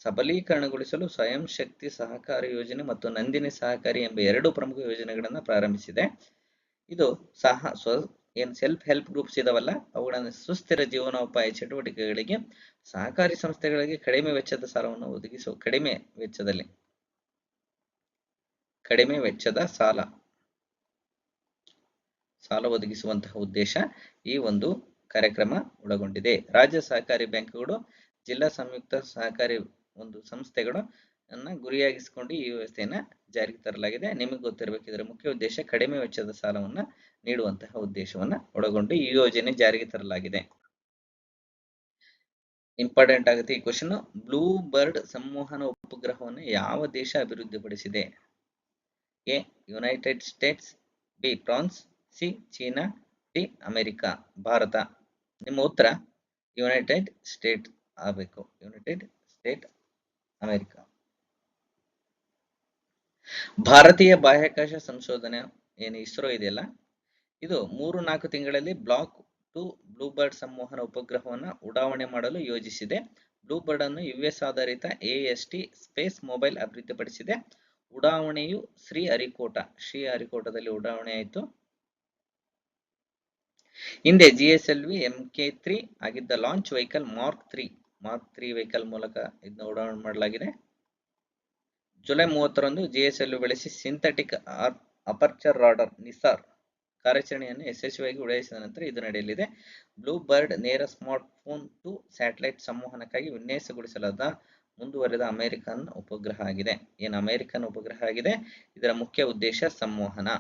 ಸಬಲೀಕರಣಗೊಳಿಸಲು ಸ್ವಯಂ ಶಕ್ತಿ ಸಹಕಾರಿ ಯೋಜನೆ ಮತ್ತು ನಂದಿನಿ ಸಹಕಾರಿ ಎಂಬ ಎರಡು ಪ್ರಮುಖ ಯೋಜನೆಗಳನ್ನ ಪ್ರಾರಂಭಿಸಿದೆ. ಇದು ಸೆಲ್ಫ್ ಹೆಲ್ಪ್ ಗ್ರೂಪ್ಸ್ ಇದಾವಲ್ಲ, ಅವುಗಳನ್ನು ಸುಸ್ಥಿರ ಜೀವನೋಪಾಯ ಚಟುವಟಿಕೆಗಳಿಗೆ ಸಹಕಾರಿ ಸಂಸ್ಥೆಗಳಿಗೆ ಕಡಿಮೆ ವೆಚ್ಚದ ಸಾಲವನ್ನು ಒದಗಿಸುವ ಕಡಿಮೆ ವೆಚ್ಚದ ಸಾಲ ಒದಗಿಸುವಂತಹ ಉದ್ದೇಶ ಈ ಒಂದು ಕಾರ್ಯಕ್ರಮ ಒಳಗೊಂಡಿದೆ. ರಾಜ್ಯ ಸಹಕಾರಿ ಬ್ಯಾಂಕ್ಗಳು, ಜಿಲ್ಲಾ ಸಂಯುಕ್ತ ಸಹಕಾರಿ ಒಂದು ಸಂಸ್ಥೆಗಳು ಗುರಿಯಾಗಿಸಿಕೊಂಡು ಈ ವ್ಯವಸ್ಥೆಯನ್ನ ಜಾರಿಗೆ ತರಲಾಗಿದೆ. ನಿಮಗೆ ಗೊತ್ತಿರಬೇಕು, ಇದರ ಮುಖ್ಯ ಉದ್ದೇಶ ಕಡಿಮೆ ವೆಚ್ಚದ ಸಾಲವನ್ನ ನೀಡುವಂತಹ ಉದ್ದೇಶವನ್ನ ಒಳಗೊಂಡು ಈ ಯೋಜನೆ ಜಾರಿಗೆ ತರಲಾಗಿದೆ. ಇಂಪಾರ್ಟೆಂಟ್ ಆಗುತ್ತೆ ಈ ಕ್ವಶನ್. ಬ್ಲೂ ಬರ್ಡ್ ಸಂವಹನ ಉಪಗ್ರಹವನ್ನು ಯಾವ ದೇಶ ಅಭಿವೃದ್ಧಿಪಡಿಸಿದೆ? A United States, B France, C China, D America. Bharat. ನಿಮ್ಮ ಉತ್ತರ ಯುನೈಟೆಡ್ ಸ್ಟೇಟ್ ಆಗಬೇಕು. United state America. ಭಾರತೀಯ ಬಾಹ್ಯಾಕಾಶ ಸಂಶೋಧನೆ ಏನು ಇಸ್ರೋ ಇದೆಯಲ್ಲ, ಇದು 3-4 ತಿಂಗಳಲ್ಲಿ ಬ್ಲಾಕ್ 2 ಬ್ಲೂಬರ್ಡ್ ಸಂವಹನ ಉಪಗ್ರಹವನ್ನು ಉಡಾವಣೆ ಮಾಡಲು ಯೋಜಿಸಿದೆ. ಬ್ಲೂಬರ್ಡ್ ಅನ್ನು US ಆಧಾರಿತ AST ಸ್ಪೇಸ್ ಮೊಬೈಲ್ ಅಭಿವೃದ್ಧಿಪಡಿಸಿದೆ. ಉಡಾವಣೆಯು ಶ್ರೀಹರಿಕೋಟದಲ್ಲಿ ಉಡಾವಣೆ ಆಯಿತು. ಹಿಂದೆ GSLV Mk3 ಆಗಿದ್ದ ಲಾಂಚ್ ವೆಹಿಕಲ್ ಮಾರ್ಕ್ 3 ವೆಹಿಕಲ್ ಮೂಲಕ ಇದನ್ನು ಉಡಾವಣೆ ಮಾಡಲಾಗಿದೆ. ಜುಲೈ 30ರಂದು GSLV ಬಳಸಿ ಸಿಂಥೆಟಿಕ್ ಅಪರ್ಚರ್ ರಾಡಾರ್ ನಿಸಾರ್ ಕಾರ್ಯಾಚರಣೆಯನ್ನು ಯಶಸ್ವಿಯಾಗಿ ಉಡಾಯಿಸಿದ ನಂತರ ಇದು ನಡೆಯಲಿದೆ. ಬ್ಲೂ ಬರ್ಡ್ ನೇರ ಸ್ಮಾರ್ಟ್ಫೋನ್ ಟು ಸ್ಯಾಟಲೈಟ್ ಸಂವಹನಕ್ಕಾಗಿ ವಿನ್ಯಾಸಗೊಳಿಸಲಾದ ಮುಂದುವರೆದ ಅಮೆರಿಕನ್ ಉಪಗ್ರಹ ಆಗಿದೆ. ಅಮೆರಿಕನ್ ಉಪಗ್ರಹ ಆಗಿದೆ. ಇದರ ಮುಖ್ಯ ಉದ್ದೇಶ ಸಂವಹನ.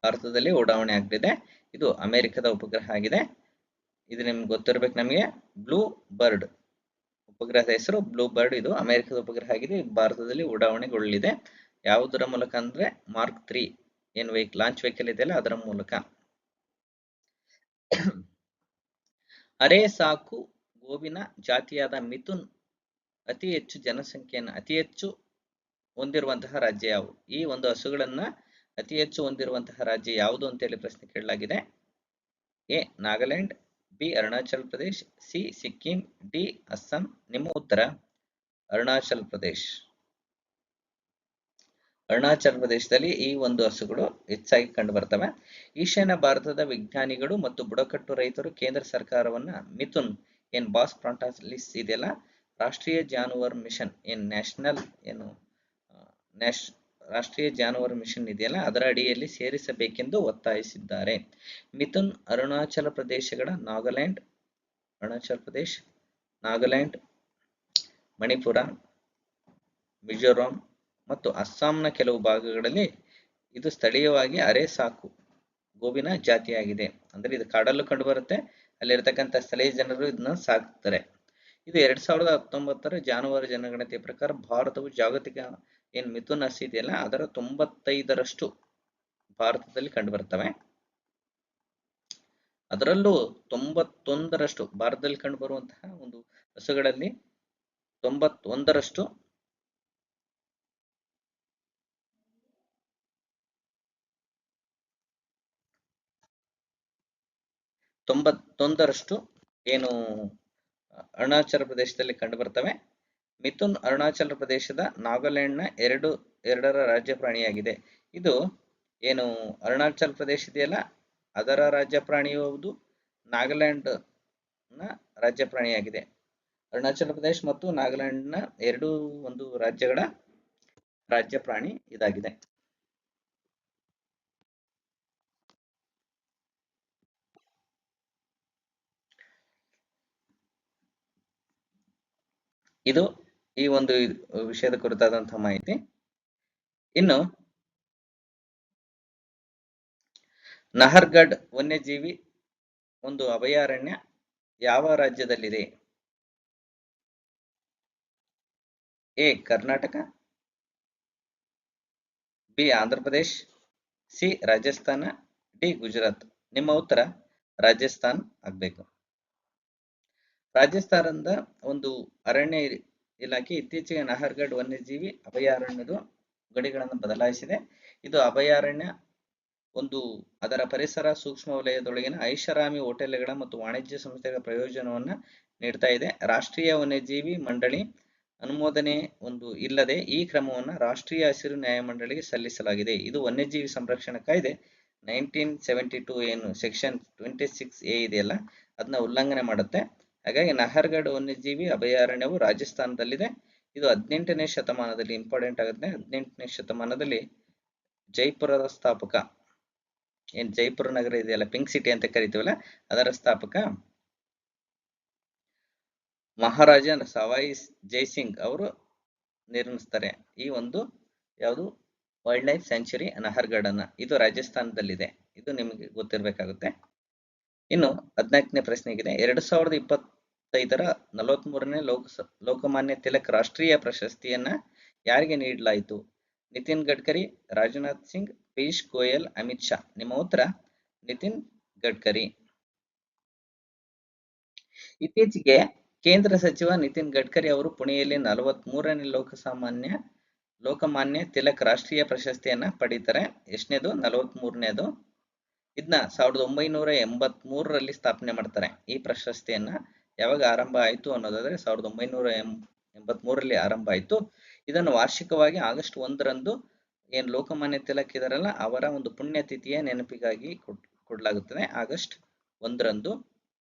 ಭಾರತದಲ್ಲಿ ಉಡಾವಣೆ ಆಗಲಿದೆ. ಇದು ಅಮೆರಿಕದ ಉಪಗ್ರಹ ಆಗಿದೆ. ಇದು ನಿಮ್ಗೆ ಗೊತ್ತಿರಬೇಕು. ನಮಗೆ ಬ್ಲೂ ಬರ್ಡ್ ಉಪಗ್ರಹದ ಹೆಸರು ಬ್ಲೂ ಬರ್ಡ್. ಇದು ಅಮೆರಿಕದ ಉಪಗ್ರಹ ಆಗಿದೆ. ಇದು ಭಾರತದಲ್ಲಿ ಉಡಾವಣೆಗೊಳ್ಳಲಿದೆ. ಯಾವುದರ ಮೂಲಕ ಅಂದ್ರೆ ಮಾರ್ಕ್ 3 ಲಾಂಚ್ ವೆಹಿಕಲ್ ಇದೆಯಲ್ಲ, ಅದರ ಮೂಲಕ. ಅರೆ ಸಾಕು ಗೋವಿನ ಜಾತಿಯಾದ ಮಿಥುನ್ ಅತಿ ಹೆಚ್ಚು ಹೊಂದಿರುವಂತಹ ರಾಜ್ಯ ಯಾವುದು? ಈ ಒಂದು ಹಸುಗಳನ್ನ ಅತಿ ಹೆಚ್ಚು ಹೊಂದಿರುವಂತಹ ರಾಜ್ಯ ಯಾವುದು ಅಂತ ಹೇಳಿ ಪ್ರಶ್ನೆ ಕೇಳಲಾಗಿದೆ. A Nagaland, B Arunachal Pradesh, C Sikkim, D Assam. ನಿಮ್ಮ ಉತ್ತರ ಅರುಣಾಚಲ್ ಪ್ರದೇಶ್. ಅರುಣಾಚಲ್ ಪ್ರದೇಶದಲ್ಲಿ ಈ ಒಂದು ಹಸುಗಳು ಹೆಚ್ಚಾಗಿ ಕಂಡು ಬರ್ತವೆ. ಈಶಾನ್ಯ ಭಾರತದ ವಿಜ್ಞಾನಿಗಳು ಮತ್ತು ಬುಡಕಟ್ಟು ರೈತರು ಕೇಂದ್ರ ಸರ್ಕಾರವನ್ನ ಮಿಥುನ್ ಬಾಸ್ ಪ್ರಾಂಟಾಲಿಸ್ ಇದೆಯಲ್ಲ, ರಾಷ್ಟ್ರೀಯ ಜಾನುವಾರು ಮಿಷನ್ ರಾಷ್ಟ್ರೀಯ ಜಾನುವಾರು ಮಿಷನ್ ಇದೆಯಲ್ಲ, ಅದರ ಅಡಿಯಲ್ಲಿ ಸೇರಿಸಬೇಕೆಂದು ಒತ್ತಾಯಿಸಿದ್ದಾರೆ. ಮಿಥುನ್ ಅರುಣಾಚಲ ಪ್ರದೇಶಗಳ ಅರುಣಾಚಲ್ ಪ್ರದೇಶ್, ನಾಗಾಲ್ಯಾಂಡ್, ಮಣಿಪುರ, ಮಿಜೋರಾಂ ಮತ್ತು ಅಸ್ಸಾಂನ ಕೆಲವು ಭಾಗಗಳಲ್ಲಿ ಇದು ಸ್ಥಳೀಯವಾಗಿ ಅರೆ ಸಾಕು ಗೋವಿನ ಜಾತಿಯಾಗಿದೆ. ಅಂದ್ರೆ ಇದು ಕಾಡಲ್ಲೂ ಕಂಡು ಬರುತ್ತೆ. ಅಲ್ಲಿರ್ತಕ್ಕಂಥ ಸ್ಥಳೀಯ ಜನರು ಇದನ್ನ ಸಾಕ್ತಾರೆ. ಇದು 2019ರ ಜಾನುವಾರು ಜನಗಣತಿಯ ಪ್ರಕಾರ ಭಾರತವು ಜಾಗತಿಕ ಮಿಥುನ್ ಹಸು ಇದೆಯಲ್ಲ, ಅದರ 95ರಷ್ಟು ಭಾರತದಲ್ಲಿ ಕಂಡು ಬರ್ತವೆ. ಅದರಲ್ಲೂ 91ರಷ್ಟು ಭಾರತದಲ್ಲಿ ಕಂಡು ಬರುವಂತಹ ಒಂದು ಹಸುಗಳಲ್ಲಿ 91ರಷ್ಟು ಏನು ಅರುಣಾಚಲ ಪ್ರದೇಶದಲ್ಲಿ ಕಂಡು ಬರ್ತವೆ. ಮಿಥುನ್ ಅರುಣಾಚಲ ಪ್ರದೇಶದ ನಾಗಾಲ್ಯಾಂಡ್ನ ಎರಡರ ರಾಜ್ಯ ಪ್ರಾಣಿಯಾಗಿದೆ. ಇದು ಏನು ಅರುಣಾಚಲ ಪ್ರದೇಶ ಇದೆಯಲ್ಲ, ಅದರ ರಾಜ್ಯ ಪ್ರಾಣಿಯೂ ಹೌದು, ನಾಗಾಲ್ಯಾಂಡ್ ನ ರಾಜ್ಯ ಪ್ರಾಣಿಯಾಗಿದೆ. ಅರುಣಾಚಲ ಪ್ರದೇಶ ಮತ್ತು ನಾಗಾಲ್ಯಾಂಡ್ನ ಎರಡೂ ಒಂದು ರಾಜ್ಯಗಳ ರಾಜ್ಯ ಪ್ರಾಣಿ ಇದಾಗಿದೆ. ಇದು ಈ ಒಂದು ವಿಷಯದ ಕುರಿತಾದಂತಹ ಮಾಹಿತಿ. ಇನ್ನು ನಹರ್ಗಢ್ ವನ್ಯಜೀವಿ ಒಂದು ಅಭಯಾರಣ್ಯ ಯಾವ ರಾಜ್ಯದಲ್ಲಿದೆ? A Karnataka, B Andhra Pradesh, C Rajasthan, D Gujarat. ನಿಮ್ಮ ಉತ್ತರ ರಾಜಸ್ಥಾನ್ ಆಗ್ಬೇಕು. ರಾಜಸ್ಥಾನದ ಒಂದು ಅರಣ್ಯ ಇಲಾಖೆ ಇತ್ತೀಚೆಗೆ ನಹರ್ಗಢ್ ವನ್ಯಜೀವಿ ಅಭಯಾರಣ್ಯದ ಗಡಿಗಳನ್ನು ಬದಲಾಯಿಸಿದೆ. ಇದು ಅಭಯಾರಣ್ಯ ಒಂದು ಅದರ ಪರಿಸರ ಸೂಕ್ಷ್ಮ ವಲಯದೊಳಗಿನ ಐಷಾರಾಮಿ ಹೋಟೆಲ್ಗಳ ಮತ್ತು ವಾಣಿಜ್ಯ ಸಂಸ್ಥೆಗಳ ಪ್ರಯೋಜನವನ್ನ ನೀಡ್ತಾ ಇದೆ. ರಾಷ್ಟ್ರೀಯ ವನ್ಯಜೀವಿ ಮಂಡಳಿ ಅನುಮೋದನೆ ಒಂದು ಇಲ್ಲದೆ ಈ ಕ್ರಮವನ್ನು ರಾಷ್ಟ್ರೀಯ ಹಸಿರು ನ್ಯಾಯಮಂಡಳಿಗೆ ಸಲ್ಲಿಸಲಾಗಿದೆ. ಇದು ವನ್ಯಜೀವಿ ಸಂರಕ್ಷಣಾ ಕಾಯ್ದೆ 1972 ಏನು ಸೆಕ್ಷನ್ 26A ಇದೆಯಲ್ಲ ಅದನ್ನ ಉಲ್ಲಂಘನೆ ಮಾಡುತ್ತೆ. ಹಾಗಾಗಿ ನಹರ್ಗಢ್ ವನ್ಯಜೀವಿ ಅಭಯಾರಣ್ಯವು ರಾಜಸ್ಥಾನದಲ್ಲಿದೆ. ಇದು 18ನೇ ಶತಮಾನದಲ್ಲಿ ಇಂಪಾರ್ಟೆಂಟ್ ಆಗುತ್ತೆ. 18ನೇ ಶತಮಾನದಲ್ಲಿ ಜೈಪುರದ ಸ್ಥಾಪಕ ಏನ್ ಜೈಪುರ ನಗರ ಇದೆಯಲ್ಲ, ಪಿಂಕ್ ಸಿಟಿ ಅಂತ ಕರಿತೀವಲ್ಲ, ಅದರ ಸ್ಥಾಪಕ ಮಹಾರಾಜ ಸವಾಯಿ ಜೈಸಿಂಗ್ ಅವರು ನಿರ್ಮಿಸ್ತಾರೆ ಈ ಒಂದು ಯಾವುದು ವೈಲ್ಡ್ ಲೈಫ್ ಸ್ಯಾಂಕ್ಚುರಿ ನಹರ್ಗಢ್ ಅನ್ನ. ಇದು ರಾಜಸ್ಥಾನದಲ್ಲಿದೆ. ಇದು ನಿಮಗೆ ಗೊತ್ತಿರಬೇಕಾಗುತ್ತೆ. ಇನ್ನು 14ನೇ ಪ್ರಶ್ನೆಗಿದೆ. 2025ರ 43ನೇ ಲೋಕಮಾನ್ಯ ತಿಲಕ್ ರಾಷ್ಟ್ರೀಯ ಪ್ರಶಸ್ತಿಯನ್ನ ಯಾರಿಗೆ ನೀಡಲಾಯಿತು? ನಿತಿನ್ ಗಡ್ಕರಿ, ರಾಜನಾಥ್ ಸಿಂಗ್, ಪಿಯೂಷ್ ಗೋಯಲ್, ಅಮಿತ್ ಶಾ. ನಿಮ್ಮ ಉತ್ತರ ನಿತಿನ್ ಗಡ್ಕರಿ. ಇತ್ತೀಚೆಗೆ ಕೇಂದ್ರ ಸಚಿವ ನಿತಿನ್ ಗಡ್ಕರಿ ಅವರು ಪುಣೆಯಲ್ಲಿ 43ನೇ ಲೋಕಮಾನ್ಯ ತಿಲಕ್ ರಾಷ್ಟ್ರೀಯ ಪ್ರಶಸ್ತಿಯನ್ನ ಪಡೀತಾರೆ. ಎಷ್ಟನೇದು? 43ನೇದು. ಇದನ್ನ 1983ರಲ್ಲಿ ಸ್ಥಾಪನೆ ಮಾಡ್ತಾರೆ. ಈ ಪ್ರಶಸ್ತಿಯನ್ನ ಯಾವಾಗ ಆರಂಭ ಆಯಿತು ಅನ್ನೋದಾದ್ರೆ 1983ರಲ್ಲಿ ಆರಂಭ ಆಯಿತು. ಇದನ್ನು ವಾರ್ಷಿಕವಾಗಿ ಆಗಸ್ಟ್ 1ರಂದು ಏನ್ ಲೋಕಮಾನ್ಯ ತಿಲಕ್ ಇದಾರಲ್ಲ ಅವರ ಒಂದು ಪುಣ್ಯತಿಥಿಯ ನೆನಪಿಗಾಗಿ ಕೊಡಲಾಗುತ್ತದೆ. ಆಗಸ್ಟ್ 1ರಂದು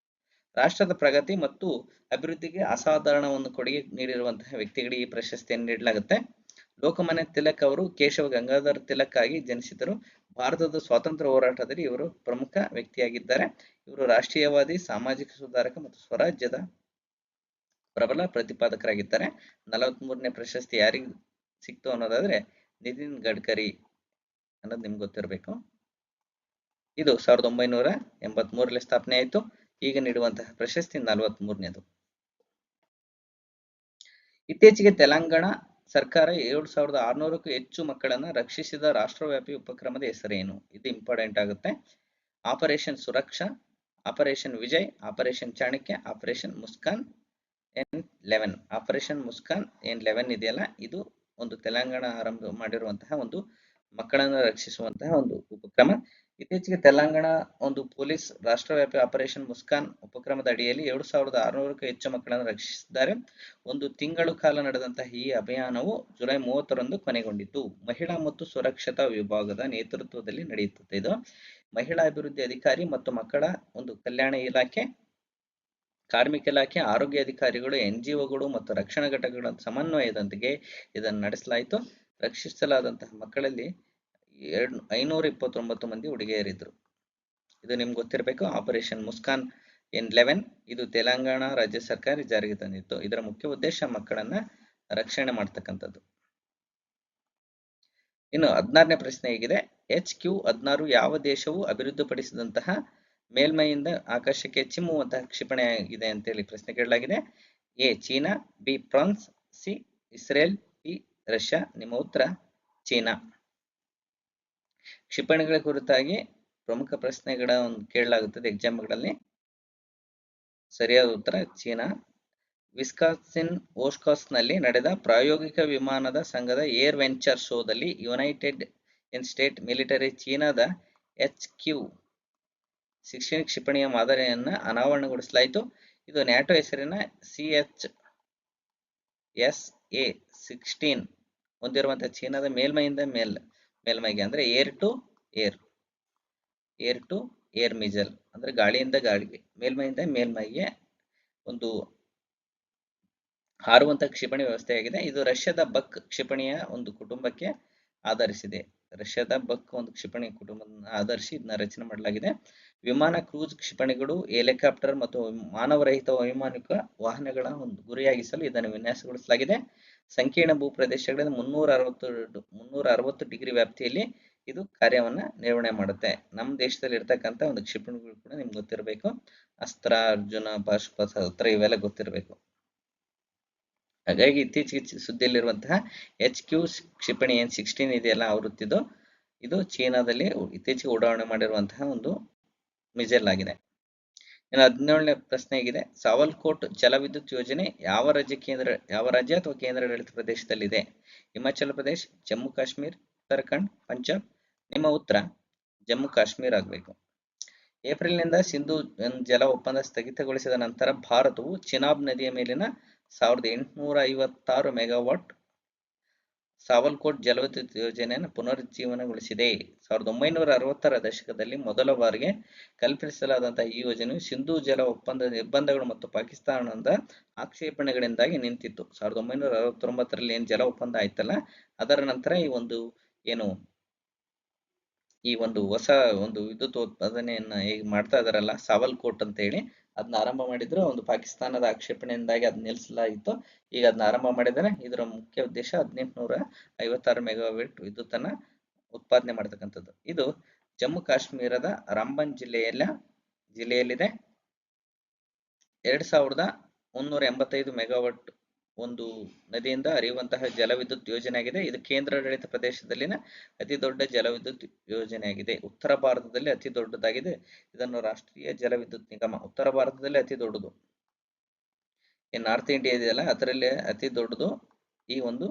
ರಾಷ್ಟ್ರದ ಪ್ರಗತಿ ಮತ್ತು ಅಭಿವೃದ್ಧಿಗೆ ಅಸಾಧಾರಣ ಒಂದು ಕೊಡುಗೆ ನೀಡಿರುವಂತಹ ವ್ಯಕ್ತಿಗಳಿಗೆ ಈ ಪ್ರಶಸ್ತಿಯನ್ನು ನೀಡಲಾಗುತ್ತೆ. ಲೋಕಮಾನ್ಯ ತಿಲಕ್ ಅವರು ಕೇಶವ ಗಂಗಾಧರ್ ತಿಲಕ್ ಆಗಿ ಜನಿಸಿದರು. ಭಾರತದ ಸ್ವಾತಂತ್ರ್ಯ ಹೋರಾಟದಲ್ಲಿ ಇವರು ಪ್ರಮುಖ ವ್ಯಕ್ತಿಯಾಗಿದ್ದಾರೆ. ಇವರು ರಾಷ್ಟ್ರೀಯವಾದಿ, ಸಾಮಾಜಿಕ ಸುಧಾರಕ ಮತ್ತು ಸ್ವರಾಜ್ಯದ ಪ್ರಬಲ ಪ್ರತಿಪಾದಕರಾಗಿದ್ದಾರೆ. 43ನೇ ಪ್ರಶಸ್ತಿ ಯಾರಿಗೆ ಸಿಕ್ತು ಅನ್ನೋದಾದ್ರೆ ನಿತಿನ್ ಗಡ್ಕರಿ ಅನ್ನೋದು ನಿಮ್ಗೆ ಗೊತ್ತಿರಬೇಕು. ಇದು 1983ರಲ್ಲಿ ಸ್ಥಾಪನೆ ಆಯಿತು. ಈಗ ನೀಡುವಂತಹ ಪ್ರಶಸ್ತಿ 43ನೇದು. ಇತ್ತೀಚೆಗೆ ತೆಲಂಗಾಣ ಸರ್ಕಾರ 7600ಕ್ಕೂ ಹೆಚ್ಚು ಮಕ್ಕಳನ್ನ ರಕ್ಷಿಸಿದ ರಾಷ್ಟ್ರವ್ಯಾಪಿ ಉಪಕ್ರಮದ ಹೆಸರೇನು? ಇದು ಇಂಪಾರ್ಟೆಂಟ್ ಆಗುತ್ತೆ. Operation Suraksha, operation Vijay, operation Chanakya, operation Muskan N11. Operation Muskan N11 ಇದೆಯಲ್ಲ ಇದು ಒಂದು ತೆಲಂಗಾಣ ಆರಂಭ ಮಾಡಿರುವಂತಹ ಒಂದು ಮಕ್ಕಳನ್ನು ರಕ್ಷಿಸುವಂತಹ ಒಂದು ಉಪಕ್ರಮ. ಇತ್ತೀಚೆಗೆ ತೆಲಂಗಾಣ ಒಂದು ಪೊಲೀಸ್ ರಾಷ್ಟ್ರವ್ಯಾಪಿ ಆಪರೇಷನ್ ಮುಸ್ಕಾನ್ ಉಪಕ್ರಮದ ಅಡಿಯಲ್ಲಿ 7600ಕ್ಕೂ ಹೆಚ್ಚು ಮಕ್ಕಳನ್ನು ರಕ್ಷಿಸಿದ್ದಾರೆ. ಒಂದು ತಿಂಗಳು ಕಾಲ ನಡೆದಂತಹ ಈ ಅಭಿಯಾನವು ಜುಲೈ 30ರಂದು ಕೊನೆಗೊಂಡಿತು. ಮಹಿಳಾ ಮತ್ತು ಸುರಕ್ಷತಾ ವಿಭಾಗದ ನೇತೃತ್ವದಲ್ಲಿ ನಡೆಯುತ್ತದೆ. ಇದು ಮಹಿಳಾ ಅಭಿವೃದ್ಧಿ ಅಧಿಕಾರಿ ಮತ್ತು ಮಕ್ಕಳ ಒಂದು ಕಲ್ಯಾಣ ಇಲಾಖೆ, ಕಾರ್ಮಿಕ ಇಲಾಖೆ, ಆರೋಗ್ಯ ಅಧಿಕಾರಿಗಳು, NGOಗಳು ಮತ್ತು ರಕ್ಷಣಾ ಘಟಕಗಳ ಸಮನ್ವಯದೊಂದಿಗೆ ಇದನ್ನು ನಡೆಸಲಾಯಿತು. ರಕ್ಷಿಸಲಾದಂತಹ ಮಕ್ಕಳಲ್ಲಿ 529 ಮಂದಿ ಹುಡುಗಿಯರಿದ್ರು. ಇದು ನಿಮ್ಗೆ ಗೊತ್ತಿರಬೇಕು. ಆಪರೇಷನ್ ಮುಸ್ಕಾನ್ N11 ಇದು ತೆಲಂಗಾಣ ರಾಜ್ಯ ಸರ್ಕಾರ ಜಾರಿಗೆ ತಂದಿತ್ತು. ಇದರ ಮುಖ್ಯ ಉದ್ದೇಶ ಮಕ್ಕಳನ್ನ ರಕ್ಷಣೆ ಮಾಡ್ತಕ್ಕಂಥದ್ದು. ಇನ್ನು 16ನೇ ಪ್ರಶ್ನೆ ಹೇಗಿದೆ. HQ-16 ಯಾವ ದೇಶವು ಅಭಿವೃದ್ಧಿಪಡಿಸಿದಂತಹ ಮೇಲ್ಮೈಯಿಂದ ಆಕಾಶಕ್ಕೆ ಚಿಮ್ಮುವಂತಹ ಕ್ಷಿಪಣಿ ಆಗಿದೆ ಅಂತೇಳಿ ಪ್ರಶ್ನೆ ಕೇಳಲಾಗಿದೆ. A China, B France, C Israel, D Russia. ನಿಮ್ಮ ಉತ್ತರ ಚೀನಾ. ಕ್ಷಿಪಣಿಗಳ ಕುರಿತಾಗಿ ಪ್ರಮುಖ ಪ್ರಶ್ನೆಗಳನ್ನು ಕೇಳಲಾಗುತ್ತದೆ ಎಕ್ಸಾಮ್ಗಳಲ್ಲಿ. ಸರಿಯಾದ ಉತ್ತರ ಚೀನಾ. ವಿಸ್ಕಾನ್ಸಿನ್ ಓಸ್ಕಾಸ್ನಲ್ಲಿ ನಡೆದ ಪ್ರಾಯೋಗಿಕ ವಿಮಾನದ ಸಂಘದ ಏರ್ ವೆಂಚರ್ ಶೋದಲ್ಲಿ ಯುನೈಟೆಡ್ ಸ್ಟೇಟ್ ಮಿಲಿಟರಿ ಚೀನಾದ HQ-16 ಕ್ಷಿಪಣಿಯ ಮಾದರಿಯನ್ನು ಅನಾವರಣಗೊಳಿಸಲಾಯಿತು. ಇದು ನ್ಯಾಟೋ ಹೆಸರಿನ CHSA-16 ಹೊಂದಿರುವಂತಹ ಚೀನಾದ ಮೇಲ್ಮೈಯಿಂದ ಮೇಲ್ಮೈಗೆ ಅಂದ್ರೆ ಏರ್ ಟು ಏರ್ ಮಿಸೈಲ್ ಅಂದ್ರೆ ಗಾಳಿಯಿಂದ ಗಾಳಿಗೆ, ಮೇಲ್ಮೈಯಿಂದ ಮೇಲ್ಮೈಗೆ ಒಂದು ಹಾರುವಂತ ಕ್ಷಿಪಣಿ ವ್ಯವಸ್ಥೆಯಾಗಿದೆ. ಇದು ರಷ್ಯಾದ ಬಕ್ ಕ್ಷಿಪಣಿಯ ಒಂದು ಕುಟುಂಬಕ್ಕೆ ಆಧರಿಸಿದೆ. ರಷ್ಯಾದ ಬಕ್ ಒಂದು ಕ್ಷಿಪಣಿ ಕುಟುಂಬವನ್ನು ಆಧರಿಸಿ ಇದನ್ನ ರಚನೆ ಮಾಡಲಾಗಿದೆ. ವಿಮಾನ, ಕ್ರೂಸ್ ಕ್ಷಿಪಣಿಗಳು, ಹೆಲಿಕಾಪ್ಟರ್ ಮತ್ತು ಮಾನವರಹಿತ ವೈಮಾನಿಕ ವಾಹನಗಳ ಒಂದು ಗುರಿಯಾಗಿಸಲು ಇದನ್ನು ವಿನ್ಯಾಸಗೊಳಿಸಲಾಗಿದೆ. ಸಂಕೀರ್ಣ ಭೂಪ್ರದೇಶಗಳಿಂದ 360 ಡಿಗ್ರಿ ವ್ಯಾಪ್ತಿಯಲ್ಲಿ ಇದು ಕಾರ್ಯವನ್ನ ನಿರ್ವಹಣೆ ಮಾಡುತ್ತೆ. ನಮ್ಮ ದೇಶದಲ್ಲಿ ಇರ್ತಕ್ಕಂಥ ಒಂದು ಕ್ಷಿಪಣಿಗಳು ಕೂಡ ನಿಮ್ಗೆ ಗೊತ್ತಿರಬೇಕು. ಅಸ್ತ್ರ, ಅರ್ಜುನ, ಪಾಶುಪತಾಸ್ತ್ರ ಇವೆಲ್ಲ ಗೊತ್ತಿರಬೇಕು. ಹಾಗಾಗಿ ಇತ್ತೀಚೆಗೆ ಸುದ್ದಿಯಲ್ಲಿರುವಂತಹ HQ ಕ್ಷಿಪಣಿ N-16 ಇದೆಯಲ್ಲ ಆವೃತ್ತಿದು, ಇದು ಚೀನಾದಲ್ಲಿ ಇತ್ತೀಚೆಗೆ ಉಡಾವಣೆ ಮಾಡಿರುವಂತಹ ಒಂದು ಮಿಸೈಲ್ ಆಗಿದೆ. ಇನ್ನು 17ನೇ ಪ್ರಶ್ನೆ ಆಗಿದೆ, ಸಾವಲ್ಕೋಟ್ ಜಲವಿದ್ಯುತ್ ಯೋಜನೆ ಯಾವ ರಾಜ್ಯ ಅಥವಾ ಕೇಂದ್ರಾಡಳಿತ ಪ್ರದೇಶದಲ್ಲಿದೆ? ಹಿಮಾಚಲ ಪ್ರದೇಶ್, ಜಮ್ಮು ಕಾಶ್ಮೀರ್, ಉತ್ತರಾಖಂಡ್, ಪಂಜಾಬ್. ನಿಮ್ಮ ಉತ್ತರ ಜಮ್ಮು ಕಾಶ್ಮೀರ್ ಆಗಬೇಕು. ಏಪ್ರಿಲ್ನಿಂದ ಸಿಂಧೂ ಜಲ ಒಪ್ಪಂದ ಸ್ಥಗಿತಗೊಳಿಸಿದ ನಂತರ ಭಾರತವು ಚಿನಾಬ್ ನದಿಯ ಮೇಲಿನ 1856 ಮೆಗಾವಾಟ್ ಸಾವಲ್ಕೋಟ್ ಜಲವಿದ್ಯುತ್ ಯೋಜನೆಯನ್ನು ಪುನರುಜ್ಜೀವನಗೊಳಿಸಿದೆ. 1960ರ ದಶಕದಲ್ಲಿ ಮೊದಲ ಬಾರಿಗೆ ಕಲ್ಪಿಸಲಾದಂತಹ ಈ ಯೋಜನೆಯು ಸಿಂಧೂ ಜಲ ಒಪ್ಪಂದದ ನಿರ್ಬಂಧಗಳು ಮತ್ತು ಪಾಕಿಸ್ತಾನದ ಆಕ್ಷೇಪಣೆಗಳಿಂದಾಗಿ ನಿಂತಿತ್ತು. 1969ರಲ್ಲಿ ಏನು ಜಲ ಒಪ್ಪಂದ ಆಯ್ತಲ್ಲ, ಅದರ ನಂತರ ಈ ಒಂದು ಹೊಸ ಒಂದು ವಿದ್ಯುತ್ ಉತ್ಪಾದನೆಯನ್ನ ಹೇಗೆ ಮಾಡ್ತಾ ಇದಾರಲ್ಲ ಸಾವಲ್ಕೋಟ್ ಅಂತ ಹೇಳಿ, ಅದನ್ನ ಆರಂಭ ಮಾಡಿದ್ರು. ಒಂದು ಪಾಕಿಸ್ತಾನದ ಆಕ್ಷೇಪಣೆಯಿಂದಾಗಿ ಅದನ್ನ ನಿಲ್ಲಿಸಲಾಗಿತ್ತು. ಈಗ ಅದನ್ನ ಆರಂಭ ಮಾಡಿದರೆ ಇದರ ಮುಖ್ಯ ಉದ್ದೇಶ 1856 ಮೆಗಾವ್ಯಾಟ್ ವಿದ್ಯುತ್ತನ್ನ ಉತ್ಪಾದನೆ ಮಾಡತಕ್ಕಂಥದ್ದು. ಇದು ಜಮ್ಮು ಕಾಶ್ಮೀರದ ರಾಂಬನ್ ಜಿಲ್ಲೆಯಲ್ಲಿದೆ. 2385 ಮೆಗಾವಾಟ್ ಒಂದು ನದಿಯಿಂದ ಹರಿಯುವಂತಹ ಜಲವಿದ್ಯುತ್ ಯೋಜನೆ ಆಗಿದೆ. ಇದು ಕೇಂದ್ರಾಡಳಿತ ಪ್ರದೇಶದಲ್ಲಿನ ಅತಿ ದೊಡ್ಡ ಜಲವಿದ್ಯುತ್ ಯೋಜನೆಯಾಗಿದೆ. ಉತ್ತರ ಭಾರತದಲ್ಲಿ ಅತಿ ದೊಡ್ಡದಾಗಿದೆ. ಇದನ್ನು ರಾಷ್ಟ್ರೀಯ ಜಲವಿದ್ಯುತ್ ನಿಗಮ, ಉತ್ತರ ಭಾರತದಲ್ಲಿ ಅತಿ ದೊಡ್ಡದು. ನಾರ್ತ್ ಇಂಡಿಯಾ ಇದೆಯಲ್ಲ, ಅದರಲ್ಲಿ ಅತಿ ದೊಡ್ಡದು ಈ ಒಂದು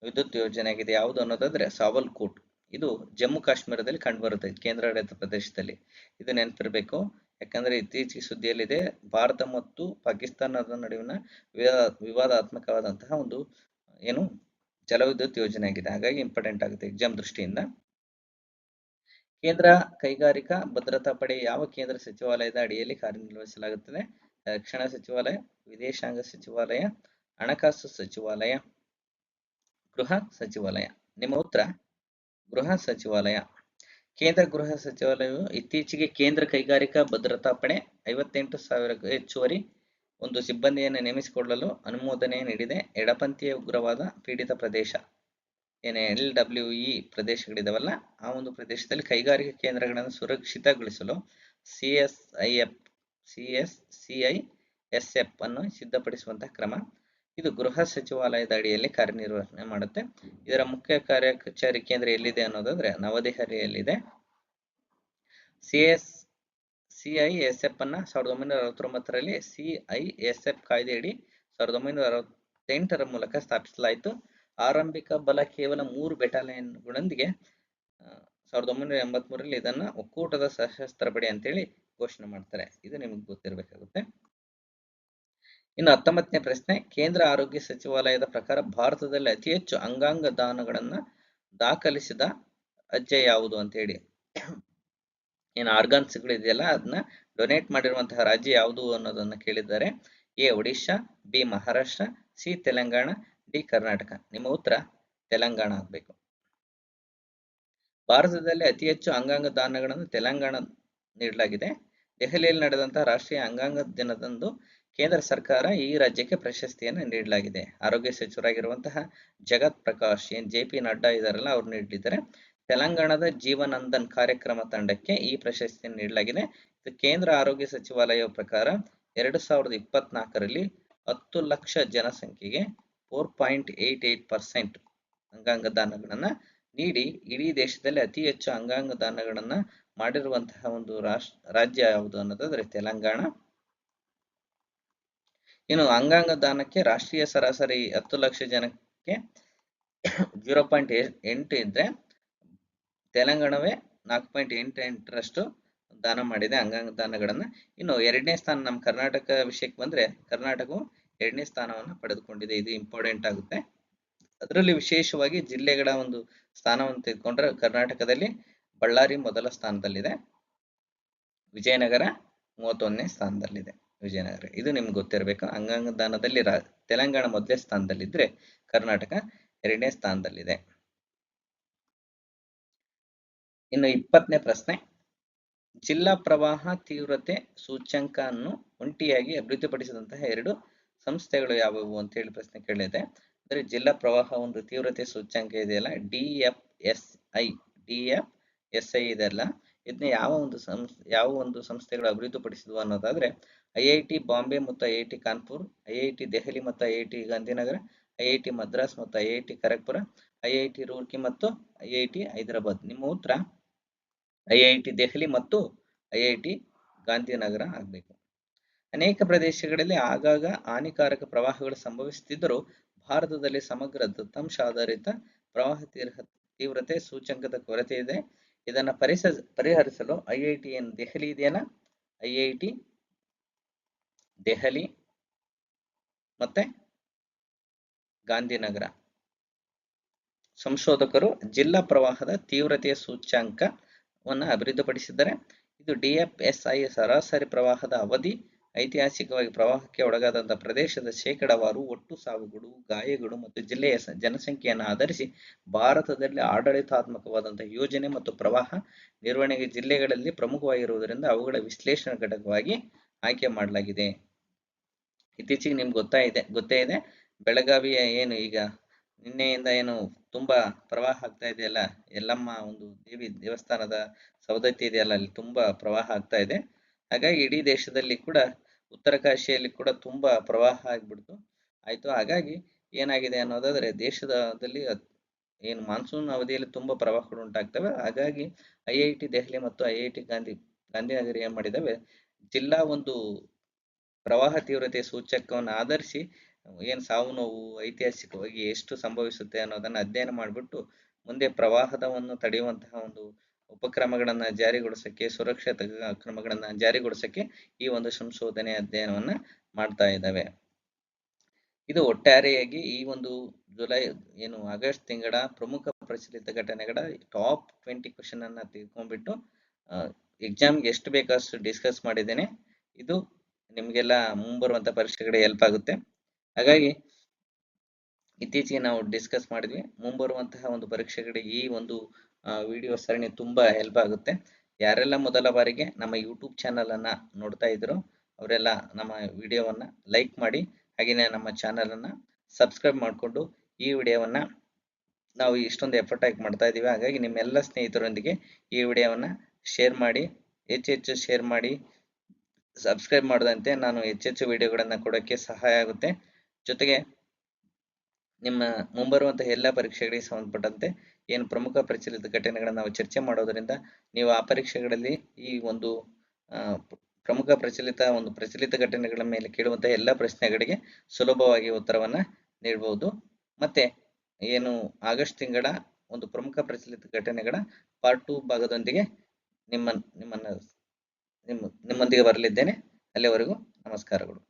ವಿದ್ಯುತ್ ಯೋಜನೆ ಆಗಿದೆ. ಯಾವುದು ಅನ್ನೋದಾದ್ರೆ ಸಾವಲ್ಕೋಟ್. ಇದು ಜಮ್ಮು ಕಾಶ್ಮೀರದಲ್ಲಿ ಕಂಡುಬರುತ್ತೆ, ಕೇಂದ್ರಾಡಳಿತ ಪ್ರದೇಶದಲ್ಲಿ. ಇದು ನೆನಪಿರಬೇಕು, ಯಾಕಂದ್ರೆ ಇತ್ತೀಚೆಗೆ ಸುದ್ದಿಯಲ್ಲಿದೆ ಭಾರತ ಮತ್ತು ಪಾಕಿಸ್ತಾನದ ನಡುವಿನ ವಿವಾದಾತ್ಮಕವಾದಂತಹ ಒಂದು ಜಲವಿದ್ಯುತ್ ಯೋಜನೆ ಆಗಿದೆ. ಹಾಗಾಗಿ ಇಂಪಾರ್ಟೆಂಟ್ ಆಗುತ್ತೆ ಎಕ್ಸಾಮ್ ದೃಷ್ಟಿಯಿಂದ. ಕೇಂದ್ರ ಕೈಗಾರಿಕಾ ಭದ್ರತಾ ಪಡೆ ಯಾವ ಕೇಂದ್ರ ಸಚಿವಾಲಯದ ಅಡಿಯಲ್ಲಿ ಕಾರ್ಯನಿರ್ವಹಿಸಲಾಗುತ್ತದೆ? ರಕ್ಷಣಾ ಸಚಿವಾಲಯ, ವಿದೇಶಾಂಗ ಸಚಿವಾಲಯ, ಹಣಕಾಸು ಸಚಿವಾಲಯ, ಗೃಹ ಸಚಿವಾಲಯ. ನಿಮ್ಮ ಉತ್ತರ ಗೃಹ ಸಚಿವಾಲಯ. ಕೇಂದ್ರ ಗೃಹ ಸಚಿವಾಲಯವು ಇತ್ತೀಚೆಗೆ ಕೇಂದ್ರ ಕೈಗಾರಿಕಾ ಭದ್ರತಾ ಪಡೆ 58,000 ಹೆಚ್ಚುವರಿ ಒಂದು ಸಿಬ್ಬಂದಿಯನ್ನು ನೇಮಿಸಿಕೊಳ್ಳಲು ಅನುಮೋದನೆ ನೀಡಿದೆ. ಎಡಪಂಥೀಯ ಉಗ್ರವಾದ ಪೀಡಿತ ಪ್ರದೇಶ LWE ಪ್ರದೇಶಗಳಿದಾವಲ್ಲ, ಆ ಒಂದು ಪ್ರದೇಶದಲ್ಲಿ ಕೈಗಾರಿಕಾ ಕೇಂದ್ರಗಳನ್ನು ಸುರಕ್ಷಿತಗೊಳಿಸಲು CSISF ಅನ್ನು ಸಿದ್ಧಪಡಿಸುವಂತಹ ಕ್ರಮ. ಇದು ಗೃಹ ಸಚಿವಾಲಯದ ಅಡಿಯಲ್ಲಿ ಕಾರ್ಯನಿರ್ವಹಣೆ ಮಾಡುತ್ತೆ. ಇದರ ಮುಖ್ಯ ಕಾರ್ಯಕಚೇರಿ ಕೇಂದ್ರ ಎಲ್ಲಿದೆ ಅನ್ನೋದಾದ್ರೆ ನವದೆಹಲಿಯಲ್ಲಿದೆ. CISF ಅನ್ನ 1969ರಲ್ಲಿ CISF ಕಾಯ್ದೆಯಡಿ 1968ರ ಮೂಲಕ ಸ್ಥಾಪಿಸಲಾಯಿತು. ಆರಂಭಿಕ ಬಲ ಕೇವಲ 3 ಬೆಟಾಲಿಯನ್ಗಳೊಂದಿಗೆ 1983ರಲ್ಲಿ ಇದನ್ನ ಒಕ್ಕೂಟದ ಸಶಸ್ತ್ರ ಪಡೆ ಅಂತೇಳಿ ಘೋಷಣೆ ಮಾಡ್ತಾರೆ. ಇದು ನಿಮಗೆ ಗೊತ್ತಿರಬೇಕಾಗುತ್ತೆ. ಇನ್ನು 19ನೇ ಪ್ರಶ್ನೆ, ಕೇಂದ್ರ ಆರೋಗ್ಯ ಸಚಿವಾಲಯದ ಪ್ರಕಾರ ಭಾರತದಲ್ಲಿ ಅತಿ ಹೆಚ್ಚು ಅಂಗಾಂಗ ದಾನಗಳನ್ನ ದಾಖಲಿಸಿದ ರಾಜ್ಯ ಯಾವುದು ಅಂತ ಹೇಳಿ. ಆರ್ಗಾನ್ಸ್ಗಳು ಇದೆಯಲ್ಲ, ಅದನ್ನ ಡೊನೇಟ್ ಮಾಡಿರುವಂತಹ ರಾಜ್ಯ ಯಾವುದು ಅನ್ನೋದನ್ನ ಕೇಳಿದ್ದಾರೆ. A Odisha, B Maharashtra, C Telangana, D Karnataka. ನಿಮ್ಮ ಉತ್ತರ ತೆಲಂಗಾಣ ಆಗಬೇಕು. ಭಾರತದಲ್ಲಿ ಅತಿ ಹೆಚ್ಚು ಅಂಗಾಂಗ ದಾನಗಳನ್ನು ತೆಲಂಗಾಣ ನೀಡಲಾಗಿದೆ. ದೆಹಲಿಯಲ್ಲಿ ನಡೆದಂತಹ ರಾಷ್ಟ್ರೀಯ ಅಂಗಾಂಗ ದಿನದಂದು ಕೇಂದ್ರ ಸರ್ಕಾರ ಈ ರಾಜ್ಯಕ್ಕೆ ಪ್ರಶಸ್ತಿಯನ್ನು ನೀಡಲಾಗಿದೆ. ಆರೋಗ್ಯ ಸಚಿವರಾಗಿರುವಂತಹ ಜಗತ್ ಪ್ರಕಾಶ್ JP ನಡ್ಡಾ ಇದಾರಲ್ಲ, ಅವ್ರು ನೀಡಿದ್ದಾರೆ. ತೆಲಂಗಾಣದ ಜೀವನಂದನ್ ಕಾರ್ಯಕ್ರಮ ತಂಡಕ್ಕೆ ಈ ಪ್ರಶಸ್ತಿಯನ್ನು ನೀಡಲಾಗಿದೆ. ಇದು ಕೇಂದ್ರ ಆರೋಗ್ಯ ಸಚಿವಾಲಯದ ಪ್ರಕಾರ 2024ರಲ್ಲಿ 10 ಲಕ್ಷ ಜನಸಂಖ್ಯೆಗೆ 4.88% ಅಂಗಾಂಗ ದಾನಗಳನ್ನ ನೀಡಿ ಇಡೀ ದೇಶದಲ್ಲಿ ಅತಿ ಹೆಚ್ಚು ಅಂಗಾಂಗ ದಾನಗಳನ್ನ ಮಾಡಿರುವಂತಹ ಒಂದು ರಾಜ್ಯ ಯಾವುದು ಅನ್ನೋದಾದ್ರೆ ತೆಲಂಗಾಣ. ಇನ್ನು ಅಂಗಾಂಗ ದಾನಕ್ಕೆ ರಾಷ್ಟ್ರೀಯ ಸರಾಸರಿ 10 ಲಕ್ಷ ಜನಕ್ಕೆ 0.8 ಇದ್ರೆ ತೆಲಂಗಾಣವೇ 4.88ರಷ್ಟು ದಾನ ಮಾಡಿದೆ ಅಂಗಾಂಗ ದಾನಗಳನ್ನ. ಇನ್ನು 2ನೇ ಸ್ಥಾನ ನಮ್ಮ ಕರ್ನಾಟಕ ವಿಷಯಕ್ಕೆ ಬಂದ್ರೆ ಕರ್ನಾಟಕವು 2ನೇ ಸ್ಥಾನವನ್ನು ಪಡೆದುಕೊಂಡಿದೆ. ಇದು ಇಂಪಾರ್ಟೆಂಟ್ ಆಗುತ್ತೆ. ಅದರಲ್ಲಿ ವಿಶೇಷವಾಗಿ ಜಿಲ್ಲೆಗಳ ಒಂದು ಸ್ಥಾನವನ್ನು ತೆಗೆದುಕೊಂಡ್ರೆ ಕರ್ನಾಟಕದಲ್ಲಿ ಬಳ್ಳಾರಿ ಮೊದಲ ಸ್ಥಾನದಲ್ಲಿದೆ. ವಿಜಯನಗರ 31ನೇ ಸ್ಥಾನದಲ್ಲಿದೆ. ವಿಜಯನಗರ ಇದು ನಿಮ್ಗೆ ಗೊತ್ತಿರಬೇಕು. ಅಂಗಾಂಗ ದಾನದಲ್ಲಿ ತೆಲಂಗಾಣ ಮೊದಲನೇ ಸ್ಥಾನದಲ್ಲಿದ್ರೆ ಕರ್ನಾಟಕ 2ನೇ ಸ್ಥಾನದಲ್ಲಿದೆ. ಇನ್ನು 20ನೇ ಪ್ರಶ್ನೆ, ಜಿಲ್ಲಾ ಪ್ರವಾಹ ತೀವ್ರತೆ ಸೂಚ್ಯಂಕ ಅನ್ನು ಒಂಟಿಯಾಗಿ ಅಭಿವೃದ್ಧಿಪಡಿಸಿದಂತಹ 2 ಸಂಸ್ಥೆಗಳು ಯಾವುವು ಅಂತ ಹೇಳಿ ಪ್ರಶ್ನೆ ಕೇಳಿದೆ. ಅಂದ್ರೆ ಜಿಲ್ಲಾ ಪ್ರವಾಹ ಒಂದು ತೀವ್ರತೆ ಸೂಚ್ಯಂಕ ಇದೆಯಲ್ಲ, ಡಿಎಫ್ಎಸ್ಐ ಇದೆಲ್ಲ, ಇದನ್ನ ಯಾವ ಒಂದು ಸಂಸ್ಥೆಗಳು ಅಭಿವೃದ್ಧಿಪಡಿಸಿದ್ವು ಅನ್ನೋದಾದ್ರೆ IIT ಬಾಂಬೆ ಮತ್ತು IIT ಕಾನ್ಪುರ್, IIT ದೆಹಲಿ ಮತ್ತು IIT ಗಾಂಧಿನಗರ, IIT ಮದ್ರಾಸ್ ಮತ್ತು IIT ಖರಗ್ಪುರ, IIT ರೂರ್ಕಿ ಮತ್ತು IIT ಹೈದರಾಬಾದ್. ನಿಮ್ಮ ಉತ್ತರ IIT ದೆಹಲಿ ಮತ್ತು IIT ಗಾಂಧಿನಗರ ಆಗಬೇಕು. ಅನೇಕ ಪ್ರದೇಶಗಳಲ್ಲಿ ಆಗಾಗ ಹಾನಿಕಾರಕ ಪ್ರವಾಹಗಳು ಸಂಭವಿಸುತ್ತಿದ್ದರೂ ಭಾರತದಲ್ಲಿ ಸಮಗ್ರ ದತ್ತಾಂಶ ಆಧಾರಿತ ಪ್ರವಾಹ ತೀವ್ರತೆ ಸೂಚ್ಯಂಕದ ಕೊರತೆ ಇದೆ. ಇದನ್ನ ಪರಿಹರಿಸಲು IIT ದೆಹಲಿ ಇದೆಯಲ್ಲ, IIT ದೆಹಲಿ ಮತ್ತೆ ಗಾಂಧಿನಗರ ಸಂಶೋಧಕರು ಜಿಲ್ಲಾ ಪ್ರವಾಹದ ತೀವ್ರತೆಯ ಸೂಚ್ಯಂಕವನ್ನು ಅಭಿವೃದ್ಧಿಪಡಿಸಿದ್ದಾರೆ. ಇದು DFSI ಸರಾಸರಿ ಪ್ರವಾಹದ ಅವಧಿ, ಐತಿಹಾಸಿಕವಾಗಿ ಪ್ರವಾಹಕ್ಕೆ ಒಳಗಾದಂತಹ ಪ್ರದೇಶದ ಶೇಕಡಾವಾರು ಒಟ್ಟು ಸಾವುಗಳು, ಗಾಯಗಳು ಮತ್ತು ಜಿಲ್ಲೆಯ ಜನಸಂಖ್ಯೆಯನ್ನು ಆಧರಿಸಿ ಭಾರತದಲ್ಲಿ ಆಡಳಿತಾತ್ಮಕವಾದಂತಹ ಯೋಜನೆ ಮತ್ತು ಪ್ರವಾಹ ನಿರ್ವಹಣೆಗೆ ಜಿಲ್ಲೆಗಳಲ್ಲಿ ಪ್ರಮುಖವಾಗಿರುವುದರಿಂದ ಅವುಗಳ ವಿಶ್ಲೇಷಣಾ ಘಟಕವಾಗಿ ಆಯ್ಕೆ ಮಾಡಲಾಗಿದೆ. ಇತ್ತೀಚೆಗೆ ನಿಮ್ಗೆ ಗೊತ್ತೇ ಇದೆ ಬೆಳಗಾವಿಯ ಏನು ಈಗ ನಿನ್ನೆಯಿಂದ ಏನು ತುಂಬಾ ಪ್ರವಾಹ ಆಗ್ತಾ ಇದೆಯಲ್ಲ, ಯಲ್ಲಮ್ಮ ಒಂದು ದೇವಸ್ಥಾನದ ಸವದತ್ತಿ ಇದೆಯಲ್ಲ, ಅಲ್ಲಿ ತುಂಬಾ ಪ್ರವಾಹ ಆಗ್ತಾ ಇದೆ. ಹಾಗಾಗಿ ಇಡೀ ದೇಶದಲ್ಲಿ ಕೂಡ ಉತ್ತರ ಕಾಶಿಯಲ್ಲಿ ಕೂಡ ತುಂಬಾ ಪ್ರವಾಹ ಆಗ್ಬಿಡ್ತು ಆಯ್ತು. ಹಾಗಾಗಿ ಏನಾಗಿದೆ ಅನ್ನೋದಾದ್ರೆ ದೇಶದಲ್ಲಿ ಏನು ಮಾನ್ಸೂನ್ ಅವಧಿಯಲ್ಲಿ ತುಂಬಾ ಪ್ರವಾಹಗಳು ಉಂಟಾಗ್ತವೆ. ಹಾಗಾಗಿ IIT ದೆಹಲಿ ಮತ್ತು IIT ಗಾಂಧಿನಗರ ಏನ್ ಮಾಡಿದಾವೆ, ಜಿಲ್ಲಾ ಒಂದು ಪ್ರವಾಹ ತೀವ್ರತೆ ಸೂಚ್ಯಂಕವನ್ನು ಆಧರಿಸಿ ಏನ್ ಸಾವು ನೋವು ಐತಿಹಾಸಿಕವಾಗಿ ಎಷ್ಟು ಸಂಭವಿಸುತ್ತೆ ಅನ್ನೋದನ್ನ ಅಧ್ಯಯನ ಮಾಡಿಬಿಟ್ಟು ಮುಂದೆ ಪ್ರವಾಹದವನ್ನು ತಡೆಯುವಂತಹ ಒಂದು ಉಪಕ್ರಮಗಳನ್ನ ಜಾರಿಗೊಳಿಸಕ್ಕೆ, ಸುರಕ್ಷತಾ ಕ್ರಮಗಳನ್ನ ಜಾರಿಗೊಳಿಸಕ್ಕೆ ಈ ಒಂದು ಸಂಶೋಧನೆ ಅಧ್ಯಯನವನ್ನ ಮಾಡ್ತಾ ಇದ್ದಾವೆ. ಇದು ಒಟ್ಟಾರೆಯಾಗಿ ಈ ಒಂದು ಆಗಸ್ಟ್ ತಿಂಗಳ ಪ್ರಮುಖ ಪ್ರಚಲಿತ ಘಟನೆಗಳ ಟಾಪ್ 20 ಕ್ವೆಶ್ಚನ್ ಅನ್ನ ತೆಗೆದುಕೊಂಡ್ಬಿಟ್ಟು ಎಕ್ಸಾಮ್ಗೆ ಎಷ್ಟು ಬೇಕಷ್ಟು ಡಿಸ್ಕಸ್ ಮಾಡಿದ್ದೇನೆ. ಇದು ನಿಮ್ಗೆಲ್ಲ ಮುಂಬರುವಂತ ಪರೀಕ್ಷೆಗಳಿಗೆ ಹೆಲ್ಪ್ ಆಗುತ್ತೆ. ಹಾಗಾಗಿ ಇತ್ತೀಚೆಗೆ ನಾವು ಡಿಸ್ಕಸ್ ಮಾಡಿದ್ವಿ, ಮುಂಬರುವಂತಹ ಒಂದು ಪರೀಕ್ಷೆಗಳಿಗೆ ಈ ಒಂದು ವಿಡಿಯೋ ಸರಣಿ ತುಂಬಾ ಹೆಲ್ಪ್ ಆಗುತ್ತೆ. ಯಾರೆಲ್ಲ ಮೊದಲ ಬಾರಿಗೆ ನಮ್ಮ ಯೂಟ್ಯೂಬ್ ಚಾನಲ್ ಅನ್ನ ನೋಡ್ತಾ ಇದ್ರು ಅವರೆಲ್ಲ ನಮ್ಮ ವಿಡಿಯೋವನ್ನ ಲೈಕ್ ಮಾಡಿ, ಹಾಗೆಯೇ ನಮ್ಮ ಚಾನಲ್ ಅನ್ನ ಸಬ್ಸ್ಕ್ರೈಬ್ ಮಾಡಿಕೊಂಡು ಈ ವಿಡಿಯೋವನ್ನ ನಾವು ಇಷ್ಟೊಂದು ಎಫರ್ಟ್ ಆಗಿ ಮಾಡ್ತಾ ಇದೀವಿ. ಹಾಗಾಗಿ ನಿಮ್ಮೆಲ್ಲ ಸ್ನೇಹಿತರೊಂದಿಗೆ ಈ ವಿಡಿಯೋವನ್ನ ಶೇರ್ ಮಾಡಿ, ಹೆಚ್ಚು ಶೇರ್ ಮಾಡಿ, ಸಬ್ಸ್ಕ್ರೈಬ್ ಮಾಡದಂತೆ ನಾನು ಹೆಚ್ಚು ವಿಡಿಯೋಗಳನ್ನ ಕೊಡೋಕ್ಕೆ ಸಹಾಯ ಆಗುತ್ತೆ. ಜೊತೆಗೆ ನಿಮ್ಮ ಮುಂಬರುವಂತಹ ಎಲ್ಲ ಪರೀಕ್ಷೆಗಳಿಗೆ ಸಂಬಂಧಪಟ್ಟಂತೆ ಏನು ಪ್ರಮುಖ ಪ್ರಚಲಿತ ಘಟನೆಗಳನ್ನ ನಾವು ಚರ್ಚೆ ಮಾಡೋದರಿಂದ ನೀವು ಆ ಪರೀಕ್ಷೆಗಳಲ್ಲಿ ಈ ಒಂದು ಪ್ರಮುಖ ಪ್ರಚಲಿತ ಘಟನೆಗಳ ಮೇಲೆ ಕೇಳುವಂತಹ ಎಲ್ಲ ಪ್ರಶ್ನೆಗಳಿಗೆ ಸುಲಭವಾಗಿ ಉತ್ತರವನ್ನ ನೀಡಬಹುದು. ಮತ್ತೆ ಏನು ಆಗಸ್ಟ್ ತಿಂಗಳ ಒಂದು ಪ್ರಮುಖ ಪ್ರಚಲಿತ ಘಟನೆಗಳ ಪಾರ್ಟ್ 2 ಭಾಗದೊಂದಿಗೆ ನಿಮ್ಮೊಂದಿಗೆ ಬರಲಿದ್ದೇನೆ. ಅಲ್ಲಿವರೆಗೂ ನಮಸ್ಕಾರಗಳು.